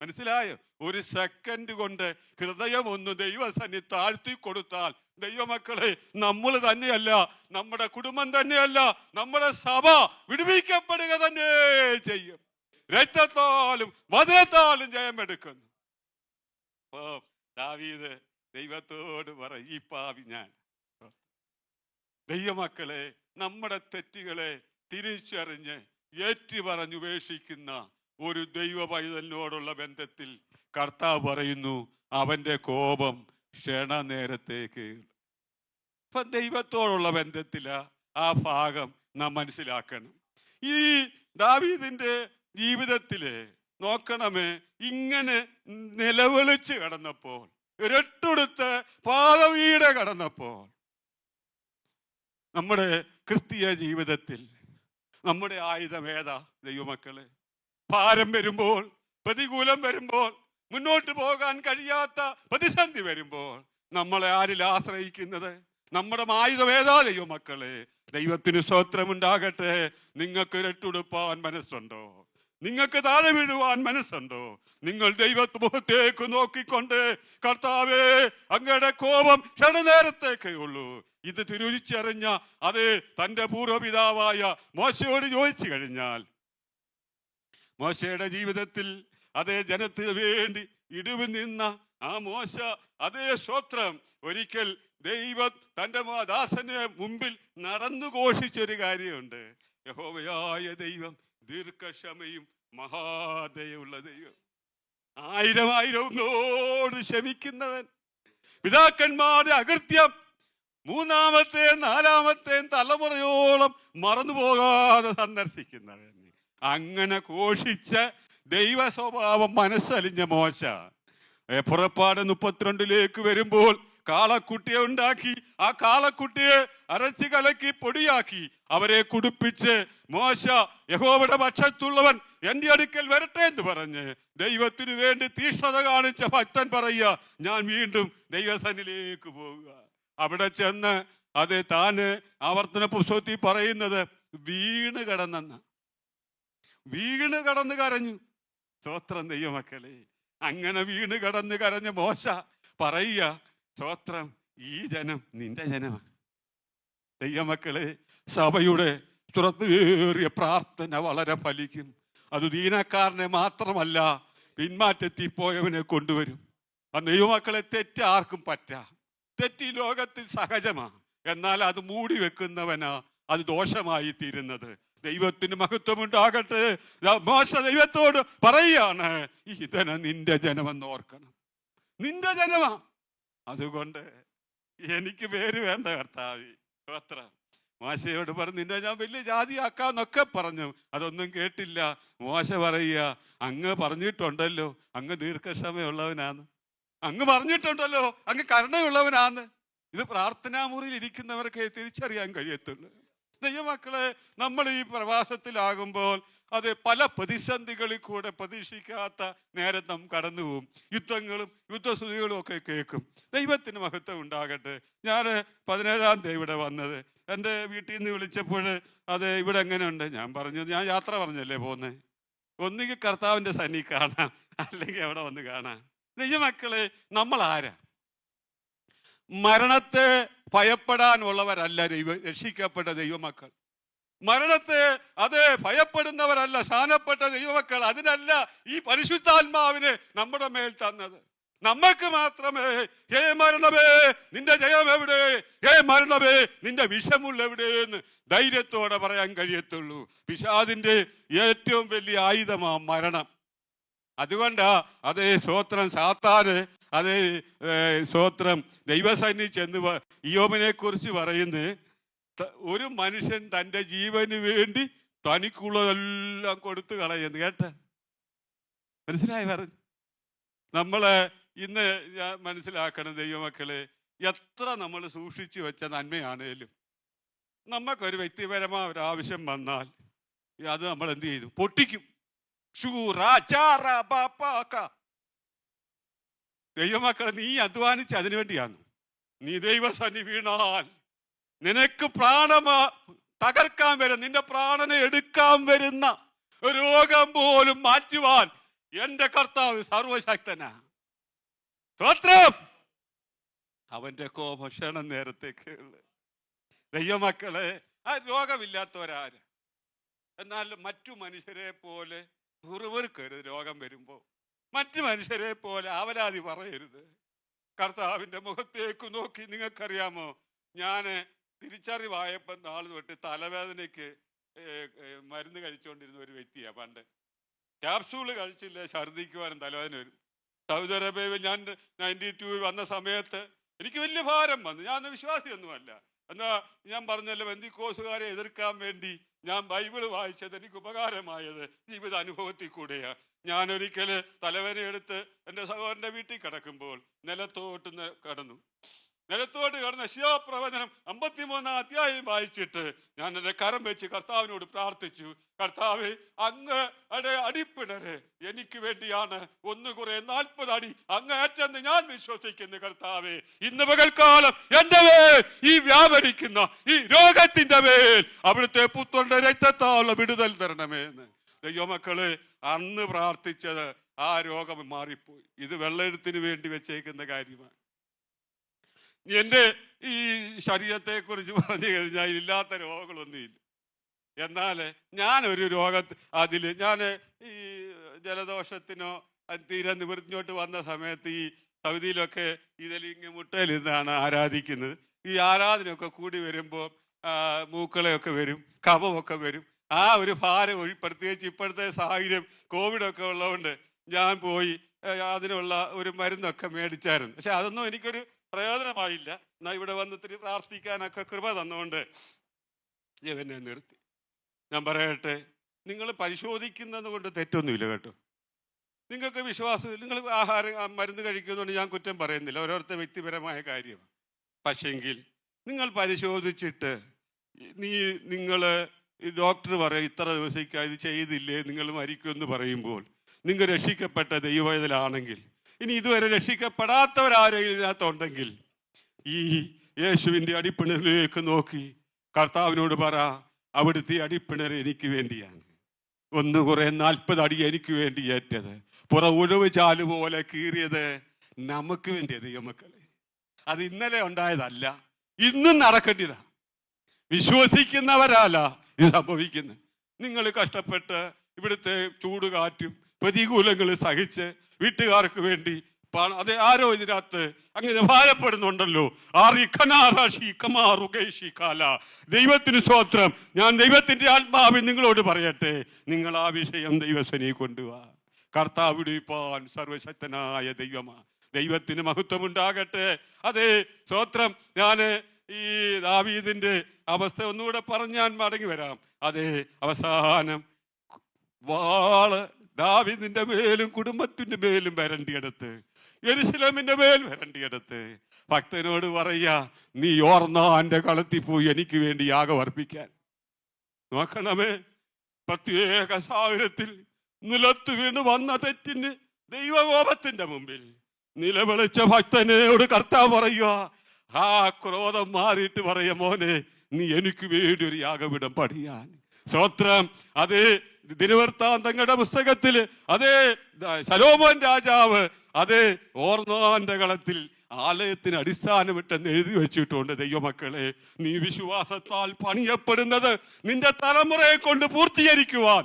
മനസ്സിലായോ? ഒരു സെക്കൻഡ് കൊണ്ട് ഹൃദയം ഒന്ന് ദൈവസന്നിധി താഴ്ത്തി കൊടുത്താൽ, ദൈവമക്കളെ, നമ്മൾ തന്നെയല്ല, നമ്മുടെ കുടുംബം തന്നെയല്ല, നമ്മുടെ സഭ വിടുവിക്കപ്പെടുക തന്നെ ചെയ്യും. രക്തത്താലും വചനത്താലും ജയമെടുക്കുന്നു. ദാവീദ് ദൈവത്തോട് പറ, ഈ പാവി ഞാൻ. ദൈവമക്കളെ, നമ്മുടെ തെറ്റുകളെ തിരിച്ചറിഞ്ഞ് ഏറ്റുപറഞ്ഞുപേക്ഷിക്കുന്ന ഒരു ദൈവ പൈതലിനോടുള്ള ബന്ധത്തിൽ കർത്താവ് പറയുന്നു, അവന്റെ കോപം ക്ഷണനേരത്തേക്ക്. ഇപ്പൊ ദൈവത്തോടുള്ള ബന്ധത്തില് ആ ഭാഗം നാം മനസ്സിലാക്കണം. ഈ ദാവീദിന്റെ ജീവിതത്തില് നോക്കണമേ, ഇങ്ങനെ നിലവിളിച്ച് കടന്നപ്പോൾ, ഇരട്ടെടുത്ത് പാദവീടെ കടന്നപ്പോൾ, നമ്മുടെ ക്രിസ്തീയ ജീവിതത്തിൽ നമ്മുടെ ആയുധം ഏതാ ദൈവമക്കളെ? ഭാരം വരുമ്പോൾ, പ്രതികൂലം വരുമ്പോൾ, മുന്നോട്ട് പോകാൻ കഴിയാത്ത പ്രതിസന്ധി വരുമ്പോൾ നമ്മളെ ആരിൽ ആശ്രയിക്കുന്നത്? നമ്മുടെ ആയുധം ഏതാ ദൈവമക്കളെ? ദൈവത്തിന് സ്തോത്രമുണ്ടാകട്ടെ. നിങ്ങൾക്ക് ഇരട്ടുടുപ്പാൻ മനസ്സുണ്ടോ? നിങ്ങൾക്ക് താഴെ വീഴുവാൻ മനസ്സുണ്ടോ? നിങ്ങൾ ദൈവമുഖത്തേക്ക് നോക്കിക്കൊണ്ട്, കർത്താവേ, അങ്ങയുടെ കോപം ക്ഷണനേരത്തേക്കേ ഉള്ളൂ, ഇത് തിരിച്ചറിഞ്ഞ അത് തൻ്റെ പൂർവ്വപിതാവായ മോശയോട് ചോദിച്ചു കഴിഞ്ഞാൽ, മോശയുടെ ജീവിതത്തിൽ അതേ ജനത്തിന് വേണ്ടി ഇടിവ് നിന്ന ആ മോശ, അതേ സ്തോത്രം, ഒരിക്കൽ ദൈവം തൻ്റെ ദാസന് മുമ്പിൽ നടന്നു ഘോഷിച്ചൊരു കാര്യമുണ്ട്. യഹോവയായ ദൈവം ദീർഘക്ഷമയും മഹാദയുള്ള ദൈവം, ആയിരമായിരങ്ങളോട് ക്ഷമിക്കുന്നവൻ, പിതാക്കന്മാരുടെ അകൃത്യം മൂന്നാമത്തെയും നാലാമത്തെയും തലമുറയോളം മറന്നുപോകാതെ സന്ദർശിക്കുന്നവൻ. അങ്ങനെ ഘോഷിച്ച ദൈവ സ്വഭാവം മനസ്സലിഞ്ഞ മോശ പുറപ്പാട് 32 വരുമ്പോൾ കാളക്കുട്ടിയെ ഉണ്ടാക്കി, ആ കാളക്കുട്ടിയെ അരച്ച് കലക്കി പൊടിയാക്കി അവരെ കുടിപ്പിച്ച് മോശ, യഹോവയുടെ പക്ഷത്തുള്ളവൻ എന്റെ അടുക്കൽ വരട്ടെ എന്ന് പറഞ്ഞ് ദൈവത്തിനു വേണ്ടി തീഷ്ണത കാണിച്ച ഭക്തൻ പറയുക, ഞാൻ വീണ്ടും ദൈവസന്നിധിയിലേക്ക് പോവുക. അവിടെ ചെന്ന് അത് താന് ആവർത്തന പുസ്തകത്തിൽ പറയുന്നത് വീണ് കിടന്നെന്ന്, വീണ് കടന്ന് കരഞ്ഞു. സ്തോത്രം ദൈവമക്കളെ. അങ്ങനെ വീണ് കടന്ന് കരഞ്ഞ മോശ പറയുക, സ്തോത്രം, ഈ ജനം നിന്റെ ജനമാണ്. ദൈവമക്കളെ, സഭയുടെ തുറന്നേറിയ പ്രാർത്ഥന വളരെ ഫലിക്കും. അത് ദീനക്കാരനെ മാത്രമല്ല, പിന്മാറ്റത്തിൽ പോയവനെ കൊണ്ടുവരും. ആ ദൈവമക്കളെ, തെറ്റ് ആർക്കും പറ്റാം, തെറ്റി ലോകത്തിൽ സഹജമാണ്. എന്നാൽ അത് മൂടി വെക്കുന്നവനാ അത് ദോഷമായി തീരുന്നത്. ദൈവത്തിന് മഹത്വമുണ്ടാകട്ടെ. മോശ ദൈവത്തോട് പറയാണ്, ഈ ജനം നിന്റെ ജനമെന്ന് ഓർക്കണം, നിന്റെ ജനമാ. അതുകൊണ്ട് എനിക്ക് പേര് വേണ്ട കർത്താവേ. സ്തോത്രം. മോശയോട് പറഞ്ഞു, നിന്നെ ഞാൻ വലിയ ജാതിയാക്കാന്നൊക്കെ പറഞ്ഞു. അതൊന്നും കേട്ടില്ല. മോശ പറയുക, അങ്ങ് പറഞ്ഞിട്ടുണ്ടല്ലോ അങ്ങ് ദീർഘക്ഷമയുള്ളവനാന്ന്, അങ്ങ് പറഞ്ഞിട്ടുണ്ടല്ലോ അങ്ങ് കരുണയുള്ളവനാന്ന്. ഇത് പ്രാർത്ഥനാ മുറിയിൽ ഇരിക്കുന്നവർക്ക് തിരിച്ചറിയാൻ കഴിയത്തുള്ളൂ. ദൈവമക്കളെ, നമ്മൾ ഈ പ്രവാസത്തിലാകുമ്പോൾ അത് പല പ്രതിസന്ധികളിൽ കൂടെ പ്രതീക്ഷിക്കാത്ത നേരം നാം കടന്നു പോവും. യുദ്ധങ്ങളും യുദ്ധസ്തുതികളും ഒക്കെ കേൾക്കും. ദൈവത്തിന് മഹത്വം ഉണ്ടാകട്ടെ. ഞാൻ 17-ാം തീയതി ഇവിടെ വന്നത്, എൻ്റെ വീട്ടിൽ നിന്ന് വിളിച്ചപ്പോൾ അത് ഇവിടെ എങ്ങനെയുണ്ട്, ഞാൻ പറഞ്ഞു, ഞാൻ യാത്ര പറഞ്ഞല്ലേ പോകുന്നത്, ഒന്നുകിൽ കർത്താവിൻ്റെ സന്നി കാണാം, അല്ലെങ്കിൽ അവിടെ വന്ന് കാണാം. ദൈവമക്കളെ, നമ്മൾ ആരാ? മരണത്തെ ഭയപ്പെടാനുള്ളവരല്ല രക്ഷിക്കപ്പെട്ട ദൈവമക്കൾ. മരണത്തെ അതേ ഭയപ്പെടുന്നവരല്ല സ്ഥാനപ്പെട്ട ദൈവമക്കൾ. അതിനല്ല ഈ പരിശുദ്ധാത്മാവിനെ നമ്മുടെ മേൽ തന്നത്. നമുക്ക് മാത്രമേ ഹേ മരണമേ നിന്റെ ജയം എവിടെ, ഹേ മരണമേ നിന്റെ വിഷമുള്ള എവിടെയെന്ന് ധൈര്യത്തോടെ പറയാൻ കഴിയത്തുള്ളൂ. പിശാചിന്റെ ഏറ്റവും വലിയ ആയുധമാ മരണം. അതുകൊണ്ടാ അതേ സ്തോത്രം, സാത്താന് അതേ സ്തോത്രം ദൈവസന്നിധി ചെന്ന് ഇയ്യോബിനെ കുറിച്ച് പറയുന്നത്, ഒരു മനുഷ്യൻ തൻ്റെ ജീവന് വേണ്ടി തനിക്കുള്ളതെല്ലാം കൊടുത്തു കളയുന്നു. കേട്ട മനസ്സിലായി പറഞ്ഞു. നമ്മള് ഇന്ന് ഞാൻ മനസ്സിലാക്കണം ദൈവമക്കളെ, എത്ര നമ്മൾ സൂക്ഷിച്ചു വെച്ച നന്മയാണേലും നമുക്കൊരു വ്യക്തിപരമായ ഒരു ആവശ്യം വന്നാൽ അത് നമ്മൾ എന്ത് ചെയ്തു? പൊട്ടിക്കും. ദൈവമക്കളെ, നീ അധ്വാനിച്ച് അതിനു വേണ്ടിയാണ്. നീ ദൈവസന്നി വീണാൽ നിനക്ക് തകർക്കാൻ വരുന്ന, നിന്റെ പ്രാണനെ എടുക്കാൻ വരുന്ന രോഗം പോലും മാറ്റുവാൻ എന്റെ കർത്താവ് സർവശക്തനാ. സ്തോത്രം. അവന്റെ കോപക്ഷണം നേരത്തേക്ക്. ദൈവമക്കളെ, ആ രോഗമില്ലാത്തവരാര്? എന്നാൽ മറ്റു മനുഷ്യരെ പോലെ വെറുക്കരുത്. രോഗം വരുമ്പോ മറ്റു മനുഷ്യരെ പോലെ അവരാതി പറയരുത്. കർത്താവിന്റെ മുഖത്തേക്ക് നോക്കി, നിങ്ങൾക്കറിയാമോ, ഞാൻ തിരിച്ചറിവായപ്പോൾ നാൾ തൊട്ട് തലവേദനയ്ക്ക് മരുന്ന് കഴിച്ചുകൊണ്ടിരുന്ന ഒരു വ്യക്തിയാണ്. പണ്ട് ക്യാപ്സൂള് കഴിച്ചില്ല, ഛർദ്ദിക്കുവാനും തലവേദന വരും. സൗദി അറേബ്യയിൽ ഞാൻ 92 വന്ന സമയത്ത് എനിക്ക് വലിയ ഭാരം വന്നു. ഞാൻ വിശ്വാസിയൊന്നുമല്ല. എന്നാ ഞാൻ പറഞ്ഞല്ലോ, ബന്ധിക്കോസുകാരെ എതിർക്കാൻ വേണ്ടി ഞാൻ ബൈബിള് വായിച്ചത് എനിക്ക് ഉപകാരമായത് ജീവിത അനുഭവത്തിൽ കൂടെയാണ്. ഞാനൊരിക്കൽ തലവേദന എടുത്ത് എൻ്റെ സഹോദരൻ്റെ വീട്ടിൽ കിടക്കുമ്പോൾ നിലത്തോട്ട് കിടന്ന് ശിവപ്രവചനം 53-ാം അധ്യായം വായിച്ചിട്ട് ഞാൻ എൻ്റെ കരം വെച്ച് കർത്താവിനോട് പ്രാർത്ഥിച്ചു. കർത്താവേ, അങ്ങയുടെ അടിപ്പിണര് എനിക്ക് വേണ്ടിയാണ്. 1 അടി അങ്ങ് ഏറ്റെന്ന് ഞാൻ വിശ്വസിക്കുന്നു. കർത്താവേ, ഇന്ന് പകൽക്കാലം എൻ്റെ മേൽ ഈ വ്യാപരിക്കുന്ന ഈ രോഗത്തിന്റെ മേൽ അവിടുത്തെ പുത്രന്റെ രക്തത്താലുള്ള വിടുതൽ തരണമേ എന്ന്. ദൈവമക്കള്, അന്ന് പ്രാർത്ഥിച്ചത് ആ രോഗം മാറിപ്പോയി. ഇത് വെള്ളെഴുത്തിന് വേണ്ടി വെച്ചേക്കുന്ന കാര്യമാണ്. എൻ്റെ ഈ ശരീരത്തെ കുറിച്ച് പറഞ്ഞു കഴിഞ്ഞാൽ ഇല്ലാത്ത രോഗങ്ങളൊന്നുമില്ല. എന്നാൽ ഞാനൊരു ഞാൻ ഈ ജലദോഷത്തിനോ തീരെ നിവർഞ്ഞോട്ട് വന്ന സമയത്ത് ഈ സൗദിയിലൊക്കെ ഇതിലിങ്ങ് മുട്ടയിലിരുന്നാണ് ആരാധിക്കുന്നത്. ഈ ആരാധനയൊക്കെ കൂടി വരുമ്പോൾ മൂക്കളയൊക്കെ വരും, കഫമൊക്കെ വരും. ആ ഒരു ഭാരം പ്രത്യേകിച്ച് ഇപ്പോഴത്തെ സാഹചര്യം കോവിഡൊക്കെ ഉള്ളതുകൊണ്ട് ഞാൻ പോയി അതിനുള്ള ഒരു മരുന്നൊക്കെ മേടിച്ചായിരുന്നു. പക്ഷെ അതൊന്നും എനിക്കൊരു പ്രയോജനമായില്ല. എന്നാൽ ഇവിടെ വന്നിട്ട് പ്രാർത്ഥിക്കാനൊക്കെ കൃപ തന്നുകൊണ്ട് ഇവനെ നിർത്തി. ഞാൻ പറയട്ടെ, നിങ്ങൾ പരിശോധിക്കുന്നത് കൊണ്ട് തെറ്റൊന്നുമില്ല കേട്ടോ. നിങ്ങൾക്ക് വിശ്വാസം, നിങ്ങൾ മരുന്ന് കഴിക്കുന്നതുകൊണ്ട് ഞാൻ കുറ്റം പറയുന്നില്ല, ഓരോരുത്തർ വ്യക്തിപരമായ കാര്യമാണ്. പക്ഷെങ്കിൽ നിങ്ങൾ പരിശോധിച്ചിട്ട് നിങ്ങൾ ഡോക്ടർ പറയും ഇത്ര ദിവസത്തേക്ക് ഇത് ചെയ്തില്ലേ നിങ്ങൾ മരിക്കുമെന്ന് പറയുമ്പോൾ നിങ്ങൾ രക്ഷിക്കപ്പെട്ട ദൈവത്തിലാണെങ്കിൽ, ഇനി ഇതുവരെ രക്ഷിക്കപ്പെടാത്തവരാരെങ്കിലും ഇതിനകത്തുണ്ടെങ്കിൽ ഈ യേശുവിൻ്റെ അടിപ്പിണറിലേക്ക് നോക്കി കർത്താവിനോട് പറ, അവിടുത്തെ അടിപ്പിണർ എനിക്ക് വേണ്ടിയാണ്. 40 അടി എനിക്ക് വേണ്ടി ഏറ്റത്, ഉഴവ് ചാല് പോലെ കീറിയത് നമുക്ക് വേണ്ടിയ ദൈവമക്കളെ. അത് ഇന്നലെ ഉണ്ടായതല്ല, ഇന്നും നടക്കേണ്ടതാ. വിശ്വസിക്കുന്നവരല്ല ഇത് സംഭവിക്കുന്നത്. നിങ്ങൾ കഷ്ടപ്പെട്ട് ഇവിടുത്തെ ചൂടുകാറ്റും പ്രതികൂലങ്ങൾ സഹിച്ച് വീട്ടുകാർക്ക് വേണ്ടി അതെ ആരോ ഇതിനകത്ത് അങ്ങനെ ഭാരപ്പെടുന്നുണ്ടല്ലോ. ദൈവത്തിന് സ്തോത്രം. ഞാൻ ദൈവത്തിന്റെ ആത്മാവിൽ നിങ്ങളോട് പറയട്ടെ, നിങ്ങൾ ആ വിഷയം ദൈവസനെ കൊണ്ടുപോവാ. കർത്താവ് വിടുവിപ്പാൻ സർവശക്തനായ ദൈവമാണ്. ദൈവത്തിന് മഹത്വമുണ്ടാകട്ടെ. അതെ, സ്തോത്രം. ഞാൻ ഈ ദാവീദിന്റെ അവസ്ഥ ഒന്നുകൂടെ പറഞ്ഞ് ഞാൻ മടങ്ങി വരാം. അതെ, അവസാനം വാള് ദാവീദിന്റെ മേലും കുടുംബത്തിന്റെ മേലും വരണ്ടിയെടുത്ത്, യെരൂശലേമിന്റെ മേൽ വരണ്ടിയെടുത്ത് ഭക്തനോട് പറയാ, നീ യോർദാന്റെ കളത്തിൽ പോയി എനിക്ക് വേണ്ടി യാഗം അർപ്പിക്കാൻ. നോക്കണമേ, പ്രത്യേക സാഹചര്യത്തിൽ നിലത്ത് വീണ് വന്ന തെറ്റിന് ദൈവകോപത്തിന്റെ മുമ്പിൽ നിലവിളിച്ച ഭക്തനോട് കർത്താവ് പറയുക, ആ ക്രോധം മാറിയിട്ട് പറയ, മോനെ, നീ എനിക്ക് വേണ്ടി ഒരു യാഗപീഠം പണിയാൻ. സ്തോത്രം. അതേ, ദിനവൃത്താന്തങ്ങളുടെ പുസ്തകത്തിൽ അതേ ശലോമോൻ രാജാവ് അതേ ഓർന്നാന്റെ കളത്തിൽ ആലയത്തിന് അടിസ്ഥാനമിട്ടെന്ന് എഴുതി വെച്ചിട്ടുണ്ട്. ദൈവമക്കളെ, നീ വിശ്വാസത്താൽ പണിയപ്പെടുന്നത് നിന്റെ തലമുറയെ കൊണ്ട് പൂർത്തീകരിക്കുവാൻ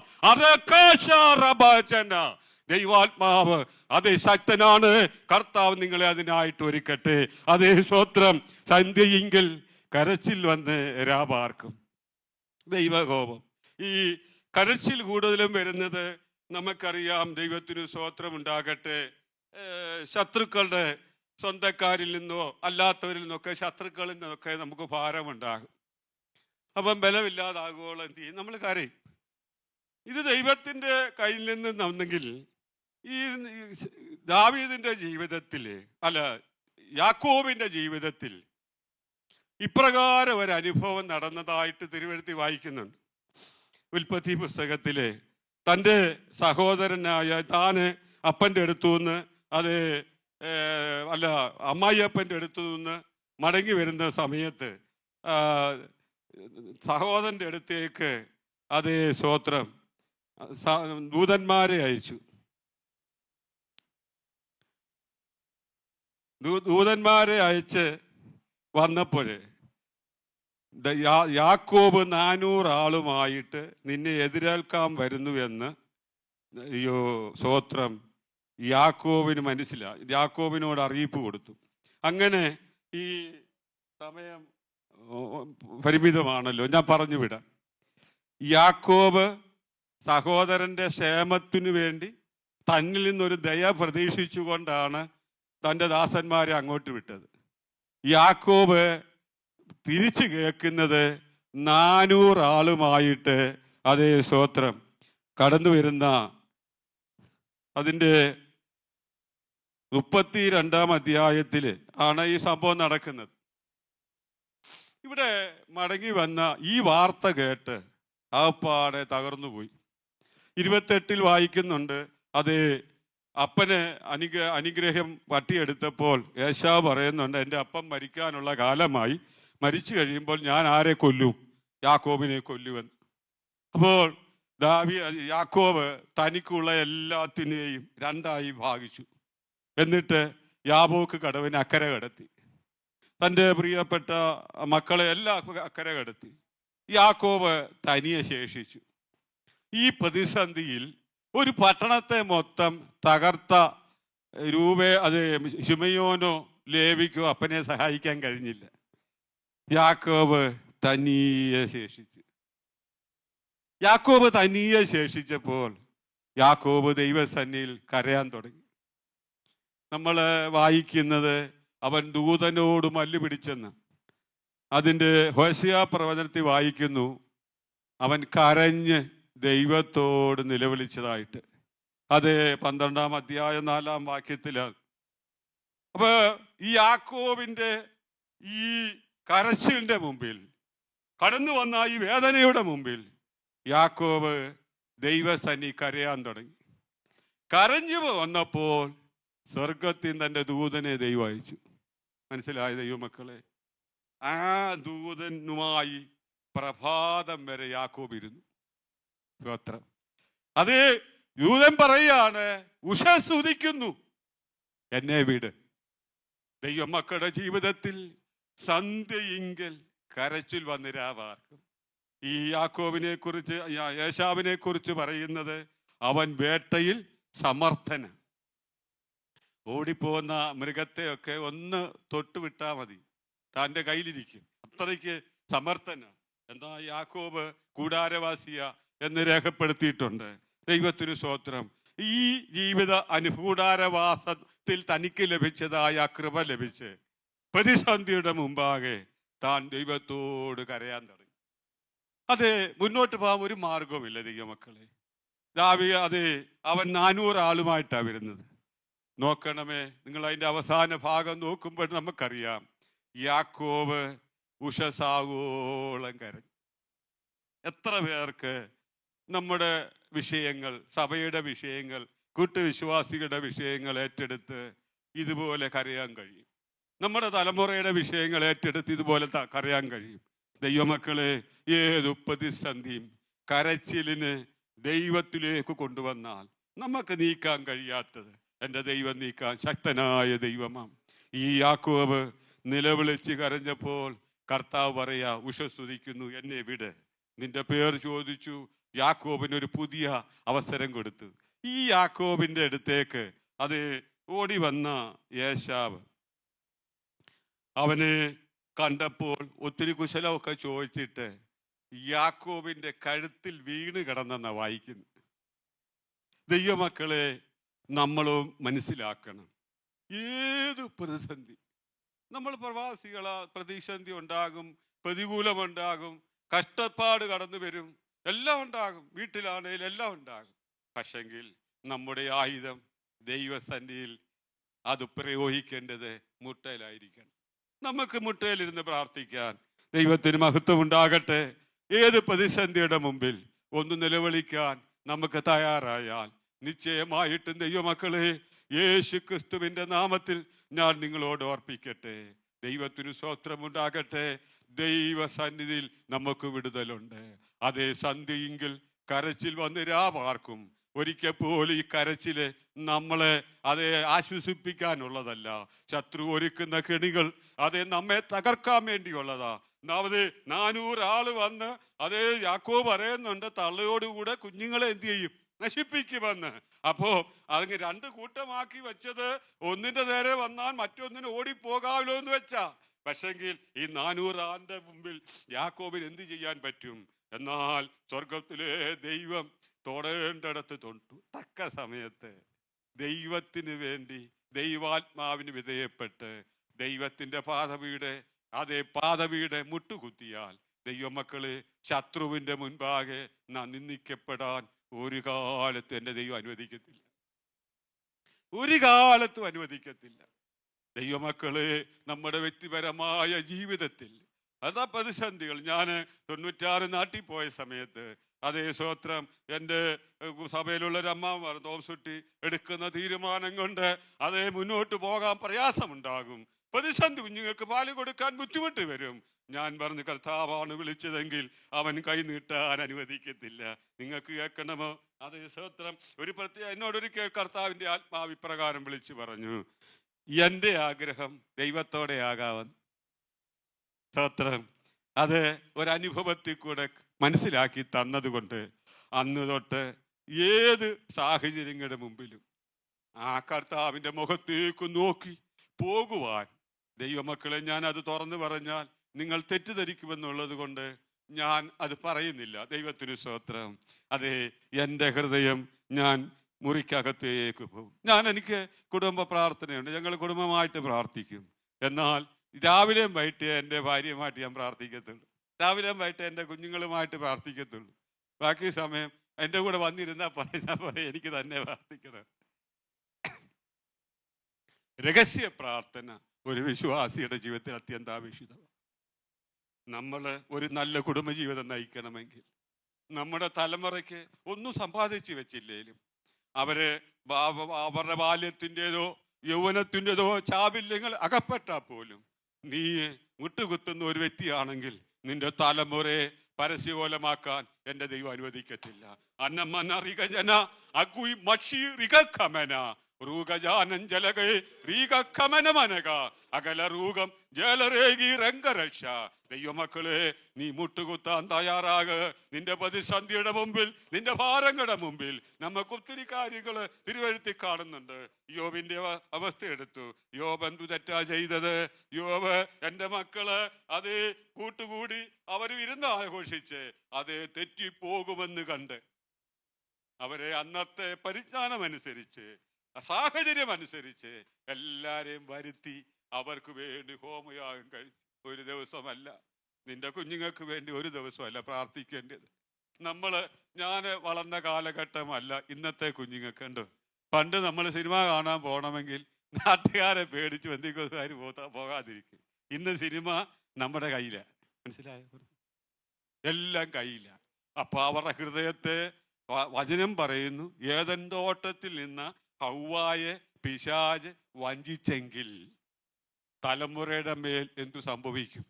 ദൈവാത്മാവ് അതേ ശക്തനാണ്. കർത്താവ് നിങ്ങളെ അതിനായിട്ട് ഒരുക്കട്ടെ. അതേ, സ്തോത്രം. സന്ധ്യയെങ്കിൽ കരച്ചിൽ വന്ന് രാപാർക്കും. ദൈവകോപം, ഈ കരച്ചിൽ കൂടുതലും വരുന്നത് നമുക്കറിയാം. ദൈവത്തിന് സ്തോത്രം ഉണ്ടാകട്ടെ. ശത്രുക്കളുടെ സ്വന്തക്കാരിൽ നിന്നോ അല്ലാത്തവരിൽ നിന്നൊക്കെ ശത്രുക്കളിൽ നിന്നൊക്കെ നമുക്ക് ഭാരമുണ്ടാകും. അപ്പം ബലമില്ലാതാകുവോളം എന്ത് ചെയ്യും? നമ്മൾ കരയും. ഇത് ദൈവത്തിൻ്റെ കയ്യിൽ നിന്ന് വന്നെങ്കിൽ ഈ ദാവീദിന്റെ ജീവിതത്തിൽ യാക്കോബിന്റെ ജീവിതത്തിൽ ഇപ്രകാരം ഒരു അനുഭവം നടന്നതായിട്ട് തിരുവെഴുത്തി വായിക്കുന്നുണ്ട്. ഉൽപ്പത്തി പുസ്തകത്തിലെ തൻ്റെ സഹോദരനായ താന് അപ്പൻ്റെ അടുത്തു നിന്ന് അമ്മായിയപ്പൻ്റെ അടുത്തു നിന്ന് മടങ്ങി വരുന്ന സമയത്ത് സഹോദരൻ്റെ അടുത്തേക്ക് അതേ സ്തോത്രം ദൂതന്മാരെ അയച്ചു. ദൂതന്മാരെ അയച്ച് വന്നപ്പോൾ യാക്കോബ് 400 ആളുമായിട്ട് നിന്നെ എതിരേൽക്കാൻ വരുന്നു എന്ന് സ്തോത്രം യാക്കോബിന് മനസ്സിലായി. യാക്കോബിനോട് അറിയിപ്പ് കൊടുത്തു. അങ്ങനെ ഈ സമയം പരിമിതമാണല്ലോ, ഞാൻ പറഞ്ഞു വിടാം. യാക്കോബ് സഹോദരന്റെ ക്ഷേമത്തിനു വേണ്ടി തന്നിൽ നിന്നൊരു ദയ പ്രതീക്ഷിച്ചുകൊണ്ടാണ് തൻ്റെ ദാസന്മാരെ അങ്ങോട്ട് വിട്ടത്. യാക്കോബ് തിരിച്ചു കേൾക്കുന്നത് 400 ആളുമായിട്ട് അതേ സ്തോത്രം കടന്നു വരുന്ന അതിൻ്റെ 32-ാം അധ്യായത്തിൽ ആണ് ഈ സംഭവം നടക്കുന്നത്. ഇവിടെ മടങ്ങി വന്ന ഈ വാർത്ത കേട്ട് ആപ്പാടെ തകർന്നുപോയി. 28 വായിക്കുന്നുണ്ട്, അത് അപ്പന് അനുഗ്രഹം വട്ടിയെടുത്തപ്പോൾ ഏശാവ് പറയുന്നുണ്ട്, എൻ്റെ അപ്പം മരിക്കാനുള്ള കാലമായി, മരിച്ചു കഴിയുമ്പോൾ ഞാൻ ആരെ കൊല്ലും? യാക്കോബിനെ കൊല്ലുവെന്ന്. അപ്പോൾ യാക്കോബ് തനിക്കുള്ള എല്ലാത്തിനെയും 2ആയി ഭാഗിച്ചു. എന്നിട്ട് യാബോക്ക് കടവിന് അക്കരെ കടത്തി. തൻ്റെ പ്രിയപ്പെട്ട മക്കളെ എല്ലാം അക്കരെ കടത്തി. യാക്കോബ് തനിയെ ശേഷിച്ചു. ഈ പ്രതിസന്ധിയിൽ ഒരു പട്ടണത്തെ മൊത്തം തകർത്ത അത് ശിമയോനോ ലേവിക്കോ അപ്പനെ സഹായിക്കാൻ കഴിഞ്ഞില്ല. യാക്കോബ് തനിയെ ശേഷിച്ചു. യാക്കോബ് തനിയെ ശേഷിച്ചപ്പോൾ യാക്കോബ് ദൈവസന്നിധിയിൽ കരയാൻ തുടങ്ങി. നമ്മൾ വായിക്കുന്നത് അവൻ ദൂതനോട് മല്ലു പിടിച്ചെന്ന്. അതിൻ്റെ ഹോശേയ പ്രവചനത്തിൽ വായിക്കുന്നു, അവൻ കരഞ്ഞ് ദൈവത്തോട് നിലവിളിച്ചതായിട്ട്. അത് 12-ാം അധ്യായം 4-ാം വാക്യത്തിലാണ്. അപ്പൊ ഈ യാക്കോബിന്റെ ഈ കരച്ചിലിന്റെ മുമ്പിൽ, കടന്നു വന്ന ഈ വേദനയുടെ മുമ്പിൽ യാക്കോബ് ദൈവസന്നി കരയാൻ തുടങ്ങി. കരഞ്ഞു വന്നപ്പോൾ സ്വർഗത്തിൽ തൻ്റെ ദൂതനെ ദൈവം അയച്ചു. മനസ്സിലായ ദൈവമക്കളെ? ആ ദൂതനുമായി പ്രഭാതം വരെ യാക്കോബ് ഇരുന്നു. സ്തോത്രം. അത് ദൂതൻ പറയാണ്, ഉഷസ് ഉദിക്കുന്നു, എന്നെ വിട്. ദൈവമക്കളുടെ ജീവിതത്തിൽ സന്ധ്യയിങ്കൽ കരച്ചിൽ വന്നിരാവാർക്കും. ഈ യാക്കോബിനെ കുറിച്ച്, ഏശാവിനെ കുറിച്ച് പറയുന്നത്, അവൻ വേട്ടയിൽ സമർത്ഥന. ഓടിപ്പോകുന്ന മൃഗത്തെയൊക്കെ ഒന്ന് തൊട്ടുവിട്ടാൽ മതി, തൻ്റെ കയ്യിലിരിക്കും, അത്രയ്ക്ക് സമർത്ഥന. എന്താ യാക്കോബ് കൂടാരവാസിയ എന്ന് രേഖപ്പെടുത്തിയിട്ടുണ്ട്. ദൈവത്തിന് സ്തോത്രം. ഈ ജീവിത കൂടാരവാസത്തിൽ തനിക്ക് ലഭിച്ചതായ കൃപ ലഭിച്ച് പ്രതിസന്ധിയുടെ മുമ്പാകെ താൻ ദൈവത്തോട് കരയാൻ തുടങ്ങി. അതെ, മുന്നോട്ട് പോകാൻ ഒരു മാർഗവുമില്ല ദൈവമക്കളെ. അത് അവൻ 400 ആളുമായിട്ടാണ് വരുന്നത്. നോക്കണമേ, നിങ്ങൾ അതിൻ്റെ അവസാന ഭാഗം നോക്കുമ്പോൾ നമുക്കറിയാം, യാക്കോബ് ഉഷസാവോളം കരഞ്ഞു. എത്ര പേർക്ക് നമ്മുടെ വിഷയങ്ങൾ, സഭയുടെ വിഷയങ്ങൾ, കൂട്ടുവിശ്വാസികളുടെ വിഷയങ്ങൾ ഏറ്റെടുത്ത് ഇതുപോലെ കരയാൻ കഴിയും? നമ്മുടെ തലമുറയുടെ വിഷയങ്ങൾ ഏറ്റെടുത്ത് ഇതുപോലെ കരയാൻ കഴിയും? ദൈവമക്കളെ, ഏത് പ്രതിസന്ധിയും കരച്ചിലിന് ദൈവത്തിലേക്ക് കൊണ്ടുവന്നാൽ നമുക്ക് നീക്കാൻ കഴിയാത്തത് എൻ്റെ ദൈവം നീക്കാൻ ശക്തനായ ദൈവമാണ്. ഈ യാക്കോബ് നിലവിളിച്ച് കരഞ്ഞപ്പോൾ കർത്താവ് പറയാ, ഉഷസ്തുതിക്കുന്നു, എന്നെ വിട്. നിന്റെ പേർ ചോദിച്ചു. യാക്കോബിനൊരു പുതിയ അവസരം കൊടുത്തു. ഈ യാക്കോബിന്റെ അടുത്തേക്ക് അത് ഓടി വന്ന ഏശാവ് അവന് കണ്ടപ്പോൾ ഒത്തിരി കുശലമൊക്കെ ചോദിച്ചിട്ട് യാക്കോബിന്റെ കഴുത്തിൽ വീണ് കിടന്നെന്ന വായിക്കുന്നു. ദൈവമക്കളെ, നമ്മളും മനസ്സിലാക്കണം, ഏത് പ്രതിസന്ധി, നമ്മൾ പ്രവാസികളാ, പ്രതിസന്ധി ഉണ്ടാകും, പ്രതികൂലമുണ്ടാകും, കഷ്ടപ്പാട് കടന്നു വരും, എല്ലാം ഉണ്ടാകും, വീട്ടിലാണെങ്കിലും എല്ലാം ഉണ്ടാകും. പക്ഷെങ്കിൽ നമ്മുടെ ആയുധം ദൈവസന്നിധിയിൽ അത് പ്രയോഗിക്കേണ്ടത് മുട്ടയിലായിരിക്കണം. നമുക്ക് മുട്ടയിലിരുന്ന് പ്രാർത്ഥിക്കാൻ. ദൈവത്തിന് മഹത്വം ഉണ്ടാകട്ടെ. ഏത് പ്രതിസന്ധിയുടെ മുമ്പിൽ ഒന്ന് നിലവിളിക്കാൻ നമുക്ക് തയ്യാറായാൽ നിശ്ചയമായിട്ടും ദൈവമക്കളെ, യേശു ക്രിസ്തുവിന്റെ നാമത്തിൽ ഞാൻ നിങ്ങളോട് ഓർപ്പിക്കട്ടെ, ദൈവത്തിന് സ്തോത്രമുണ്ടാകട്ടെ. ദൈവസന്നിധിയിൽ നമുക്ക് വിടുതലുണ്ട്. അതേ സന്ധിയെങ്കിൽ കരച്ചിൽ വന്ന് രാപാർക്കും. ഒരിക്കൽ പോലും ഈ കരച്ചില് നമ്മളെ അതേ ആശ്വസിപ്പിക്കാനുള്ളതല്ല. ശത്രു ഒരുക്കുന്ന കെണികൾ അതേ നമ്മെ തകർക്കാൻ വേണ്ടിയുള്ളതാ. ഒന്നാമത് 400 ആള് വന്ന് അതേ യാക്കോബ് പറയുന്നുണ്ട്, തള്ളയോടുകൂടെ കുഞ്ഞുങ്ങളെ എന്ത് ചെയ്യും? നശിപ്പിക്കുമെന്ന്. അപ്പോ അതിന് 2 കൂട്ടമാക്കി വെച്ചത് ഒന്നിന്റെ നേരെ വന്നാൽ മറ്റൊന്നിന് ഓടിപ്പോകാമല്ലോ എന്ന് വെച്ചാ. പക്ഷെങ്കിൽ ഈ 400 ആണ്ട് മുമ്പിൽ യാക്കോബിന് എന്ത് ചെയ്യാൻ പറ്റും? എന്നാൽ സ്വർഗത്തിലെ ദൈവം തൊടേണ്ടടത്ത് തൊട്ടു. തക്ക സമയത്ത് ദൈവത്തിന് വേണ്ടി ദൈവാത്മാവിന് വിധേയപ്പെട്ട് ദൈവത്തിന്റെ പാദവിയുടെ മുട്ടുകുത്തിയാൽ ദൈവമക്കള് ശത്രുവിന്റെ മുൻപാകെ നിന്ദിക്കപ്പെടാൻ ഒരു കാലത്തും എന്റെ ദൈവം അനുവദിക്കത്തില്ല. ഒരു കാലത്തും അനുവദിക്കത്തില്ല. ദൈവമക്കള് നമ്മുടെ വ്യക്തിപരമായ ജീവിതത്തിൽ അതാ പ്രതിസന്ധികൾ. ഞാൻ 96 നാട്ടിൽ പോയ സമയത്ത് അതേ സ്വത്രം എൻ്റെ സഭയിലുള്ള ഒരു അമ്മ തോംസുട്ടി എടുക്കുന്ന തീരുമാനം കൊണ്ട് അതേ മുന്നോട്ട് പോകാൻ പ്രയാസമുണ്ടാകും. പ്രതിസന്ധി, കുഞ്ഞുങ്ങൾക്ക് പാല് കൊടുക്കാൻ ബുദ്ധിമുട്ട് വരും. ഞാൻ പറഞ്ഞു, കർത്താവാണ് വിളിച്ചതെങ്കിൽ അവൻ കൈ നീട്ടാൻ അനുവദിക്കത്തില്ല. നിങ്ങൾക്ക് കേൾക്കണമോ? അതേ സ്വത്രം ഒരു എന്നോടൊരിക്കൽ കർത്താവിൻ്റെ ആത്മാവ് ഇപ്രകാരം വിളിച്ചു പറഞ്ഞു, എൻ്റെ ആഗ്രഹം ദൈവത്തോടെ ആകാവൻ. സ്തോത്രം. അത് ഒരനുഭവത്തിൽ കൂടെ മനസ്സിലാക്കി തന്നതുകൊണ്ട് അന്ന് തൊട്ട് ഏത് സാഹചര്യങ്ങളുടെ മുമ്പിലും ആ കർത്താവിൻ്റെ മുഖത്തേക്ക് നോക്കി പോകുവാൻ ദൈവമക്കളെ, ഞാൻ അത് തുറന്നു പറഞ്ഞാൽ നിങ്ങൾ തെറ്റിദ്ധരിക്കുമെന്നുള്ളത് കൊണ്ട് ഞാൻ അത് പറയുന്നില്ല. ദൈവത്തിന് സ്തോത്രം. അതെ, എൻ്റെ ഹൃദയം ഞാൻ മുറിക്കകത്തേക്ക് പോകും. എനിക്ക് കുടുംബ പ്രാർത്ഥനയുണ്ട്, ഞങ്ങൾ കുടുംബമായിട്ട് പ്രാർത്ഥിക്കും. എന്നാൽ രാവിലെയും വൈകിട്ട് എൻ്റെ ഭാര്യയുമായിട്ട് ഞാൻ പ്രാർത്ഥിക്കത്തുള്ളൂ, രാവിലെയും വൈകിട്ട് എൻ്റെ കുഞ്ഞുങ്ങളുമായിട്ട് പ്രാർത്ഥിക്കത്തുള്ളൂ. ബാക്കി സമയം എൻ്റെ കൂടെ വന്നിരുന്നാൽ പറയാം എനിക്ക് തന്നെ പ്രാർത്ഥിക്കണം. രഹസ്യ പ്രാർത്ഥന ഒരു വിശ്വാസിയുടെ ജീവിതത്തിൽ അത്യന്താപേക്ഷിതമാണ്. നമ്മൾ ഒരു നല്ല കുടുംബജീവിതം നയിക്കണമെങ്കിൽ നമ്മുടെ തലമുറയ്ക്ക് ഒന്നും സമ്പാദിച്ചു വെച്ചില്ലേലും അവരുടെ ബാല്യത്തിൻ്റെതോ യൗവനത്തിൻ്റെതോ ചാബല്യങ്ങൾ അകപ്പെട്ടാൽ പോലും നീ മുട്ടുകുത്തുന്ന ഒരു വ്യക്തിയാണെങ്കിൽ നിന്റെ തലമുറയെ പരസ്യകോലമാക്കാൻ എൻ്റെ ദൈവം അനുവദിക്കത്തില്ല. അന്നമന അഗുയി മഷി റികമന റൂഗജാനൻ ജലകേ റീകമനമനക അകല റൂകം ജലരേകി രംഗരക്ഷ. ദൈവമക്കളെ, നീ മുട്ടുകുത്താൻ തയ്യാറാക. നിന്റെ പ്രതിസന്ധിയുടെ മുമ്പിൽ, നിന്റെ ഭാരങ്ങളുടെ മുമ്പിൽ നമുക്ക് ഒത്തിരി കാര്യങ്ങൾ തിരുവഴുത്തി കാണുന്നുണ്ട്. യോബിന്റെ അവസ്ഥ എടുത്തു. യോബ് എന്തു തെറ്റാ ചെയ്തത്? യോബ് എൻ്റെ മക്കള് അത് കൂട്ടുകൂടി അവർ വിരുന്ന് ആഘോഷിച്ച് അത് തെറ്റിപ്പോകുമെന്ന് കണ്ട് അവരെ അന്നത്തെ പരിജ്ഞാനം അനുസരിച്ച്, സാഹചര്യം അനുസരിച്ച് എല്ലാരെയും വരുത്തി അവർക്ക് വേണ്ടി ഹോമയാഗം കഴിച്ചു. ഒരു ദിവസമല്ല, നിന്റെ കുഞ്ഞുങ്ങൾക്ക് വേണ്ടി ഒരു ദിവസമല്ല പ്രാർത്ഥിക്കേണ്ടത്. ഞാൻ വളർന്ന കാലഘട്ടമല്ല ഇന്നത്തെ കുഞ്ഞുങ്ങൾക്ക്. ഉണ്ട്, പണ്ട് നമ്മൾ സിനിമ കാണാൻ പോകണമെങ്കിൽ നാട്ടുകാരെ പേടിച്ച് ബന്ധുക്കാർ പോകാതിരിക്കും. ഇന്ന് സിനിമ നമ്മുടെ കയ്യിലാണ്, മനസ്സിലായോ? എല്ലാം കയ്യിലാണ്. അപ്പൊ അവരുടെ ഹൃദയത്തെ വചനം പറയുന്നു, ഏദൻ തോട്ടത്തിൽ നിന്ന് ഹവ്വായെ പിശാച് വഞ്ചിച്ചെങ്കിൽ തലമുറയുടെ മേൽ എന്തു സംഭവിക്കും?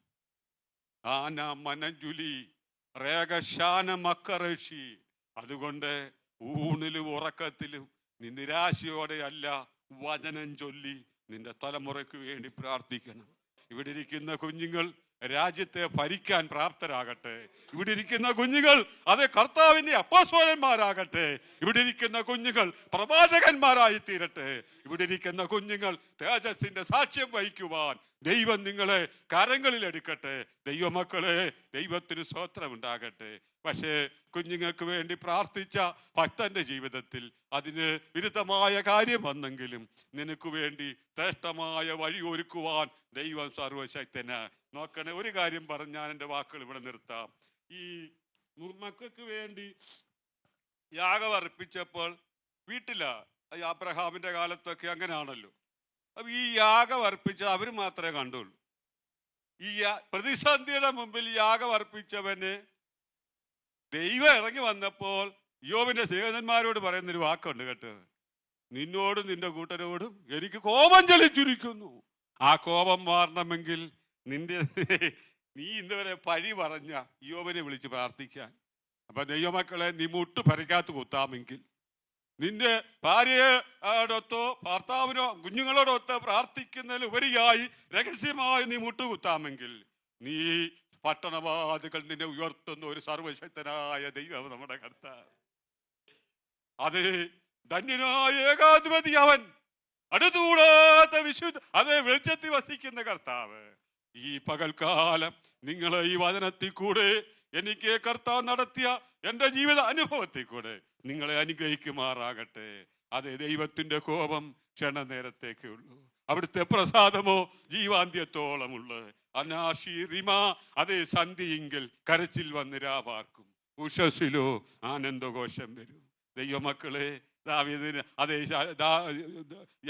ആന മനജുലി റേഗശാന മക്കറഷി. അതുകൊണ്ട് ഊണിലും ഉറക്കത്തിലും നീ നിരാശയോടെ അല്ല, വചനം ചൊല്ലി നിന്റെ തലമുറയ്ക്ക് വേണ്ടി പ്രാർത്ഥിക്കണം. ഇവിടെ ഇരിക്കുന്ന കുഞ്ഞുങ്ങൾ രാജ്യത്തെ ഭരിക്കാൻ പ്രാപ്തരാകട്ടെ. ഇവിടെ ഇരിക്കുന്ന കുഞ്ഞുങ്ങൾ അത് കർത്താവിന്റെ അപ്പോസ്തലന്മാരാകട്ടെ. ഇവിടെ ഇരിക്കുന്ന കുഞ്ഞുങ്ങൾ പ്രവാചകന്മാരായി തീരട്ടെ. ഇവിടെ ഇരിക്കുന്ന കുഞ്ഞുങ്ങൾ തേജസ്സിന്റെ സാക്ഷ്യം വഹിക്കുവാൻ ദൈവം നിങ്ങളെ കരങ്ങളിൽ എടുക്കട്ടെ. ദൈവമക്കളെ, ദൈവത്തിന് സ്തോത്രം ഉണ്ടാകട്ടെ. പക്ഷേ കുഞ്ഞുങ്ങൾക്ക് വേണ്ടി പ്രാർത്ഥിച്ച ഭക്തന്റെ ജീവിതത്തിൽ അതിന് വിരുദ്ധമായ കാര്യം വന്നെങ്കിലും നിനക്ക് വേണ്ടി ശ്രേഷ്ഠമായ വഴി ഒരുക്കുവാൻ ദൈവം സർവശക്തനാ. നോക്കണേ, ഒരു കാര്യം പറഞ്ഞ് ഞാൻ എൻ്റെ വാക്കുകൾ ഇവിടെ നിർത്താം. ഈ മക്കൾക്ക് വേണ്ടി യാഗം അർപ്പിച്ചപ്പോൾ വീട്ടിലാ, അബ്രഹാമിന്റെ കാലത്തൊക്കെ അങ്ങനെയാണല്ലോ. അപ്പൊ ഈ യാഗം അർപ്പിച്ച അവർ മാത്രമേ കണ്ടുള്ളൂ. ഈ പ്രതിസന്ധിയുടെ മുമ്പിൽ യാഗം അർപ്പിച്ചവന് ദൈവം ഇറങ്ങി വന്നപ്പോൾ യോബിന്റെ സ്നേഹിതന്മാരോട് പറയുന്നൊരു വാക്കുണ്ട് കേട്ടോ, നിന്നോടും നിന്റെ കൂട്ടരോടും എനിക്ക് കോപം ചലിച്ചിരിക്കുന്നു. ആ കോപം മാറണമെങ്കിൽ നീ ഇന്നുവരെ പഴി പറഞ്ഞ യോബിനെ വിളിച്ച് പ്രാർത്ഥിക്കാൻ. അപ്പൊ ദൈവമക്കളെ, നീ മുട്ട് പരക്കാത്ത കുത്താമെങ്കിൽ, നിന്റെ ഭാര്യയോടൊത്തോ ഭർത്താവിനോ കുഞ്ഞുങ്ങളോടൊത്ത് പ്രാർത്ഥിക്കുന്നതിൽ ഉപരിയായി രഹസ്യമായി നീ മുട്ടുകുത്താമെങ്കിൽ, നീ പട്ടണവാദികൾ നിന്നെ ഉയർത്തുന്ന ഒരു സർവശക്തനായ ദൈവം നമ്മുടെ കർത്താവ്. അത് ധന്യനായ ഏകാധിപതി അവൻ, അടുത്തുകൂടാത്ത വിശുദ്ധ, അത് വെളിച്ചത്തിൽ വസിക്കുന്ന കർത്താവ്. ഈ പകൽക്കാലം നിങ്ങളെ ഈ വചനത്തിൽ കൂടെ എനിക്ക് കർത്താവ് നടത്തിയ എൻ്റെ ജീവിത അനുഭവത്തിൽ കൂടെ നിങ്ങളെ അനുഗ്രഹിക്കുമാറാകട്ടെ. അതെ, ദൈവത്തിന്റെ കോപം ക്ഷണനേരത്തേക്കേ ഉള്ളൂ, അവിടുത്തെ പ്രസാദമോ ജീവാന്ത്യത്തോളമുള്ള അനാശീറിമ. അതേ, സന്ധിയെങ്കിൽ കരച്ചിൽ വന്ന് രാപാർക്കും, ഉഷസ്സിലോ ആനന്ദഘോഷം വരും. ദൈവമക്കളെ, ദാവീദിന് അതേ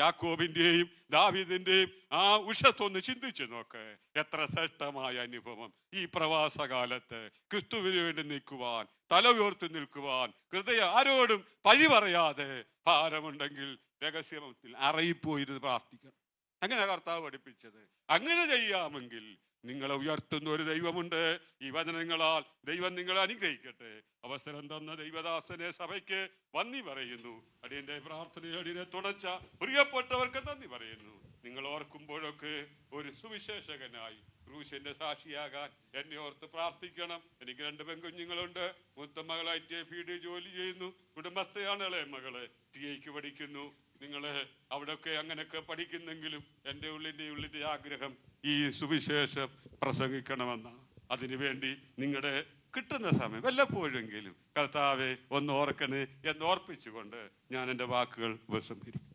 യാക്കോബിന്റെയും ദാവീദിന്റെയും ആ ഉഷത്തൊന്ന് ചിന്തിച്ചു നോക്ക്. എത്ര ശ്രേഷ്ഠമായ അനുഭവം ഈ പ്രവാസകാലത്ത് ക്രിസ്തുവിന് വേണ്ടി നിൽക്കുവാൻ, തല ഉയർത്തി നിൽക്കുവാൻ, ഹൃദയം ആരോടും പഴി പറയാതെ, ഭാരമുണ്ടെങ്കിൽ രഹസ്യത്തിൽ അറയിപ്പോയിരുന്ന് പ്രാർത്ഥിക്കണം. അങ്ങനെ കർത്താവ് പഠിപ്പിച്ചത്. അങ്ങനെ ചെയ്യാമെങ്കിൽ നിങ്ങളെ ഉയർത്തുന്ന ഒരു ദൈവമുണ്ട്. ഈ വചനങ്ങളാൽ ദൈവം നിങ്ങളെ അനുഗ്രഹിക്കട്ടെ. അവസരം തന്ന ദൈവദാസനെ സഭയ്ക്ക് നന്ദി പറയുന്നു. അടിയന്റെ പ്രാർത്ഥനയെ അടിയനെ തുടച്ച പ്രിയപ്പെട്ടവർക്ക് നന്ദി പറയുന്നു. നിങ്ങൾ ഓർക്കുമ്പോഴൊക്കെ ഒരു സുവിശേഷകനായി ക്രൂശിന്റെ സാക്ഷിയാകാൻ എന്നെ ഓർത്ത് പ്രാർത്ഥിക്കണം. എനിക്ക് 2 പെൺകുഞ്ഞുങ്ങളുണ്ട്. മൂത്ത മകളായി TFD ജോലി ചെയ്യുന്നു. കുടുംബസ്ഥയാണ് ഇളയ മകള് TIക്ക് പഠിക്കുന്നു. നിങ്ങള് അവിടെയൊക്കെ അങ്ങനെയൊക്കെ പഠിക്കുന്നെങ്കിലും എൻ്റെ ഉള്ളിൻ്റെ ആഗ്രഹം ഈ സുവിശേഷം പ്രസംഗിക്കണമെന്നാണ്. അതിനുവേണ്ടി നിങ്ങളുടെ കിട്ടുന്ന സമയം വല്ലപ്പോഴെങ്കിലും കർത്താവെ ഒന്ന് ഓർക്കണേ എന്ന് ഓർപ്പിച്ചുകൊണ്ട് ഞാൻ എൻ്റെ വാക്കുകൾ ഉപസംഹരിക്കും.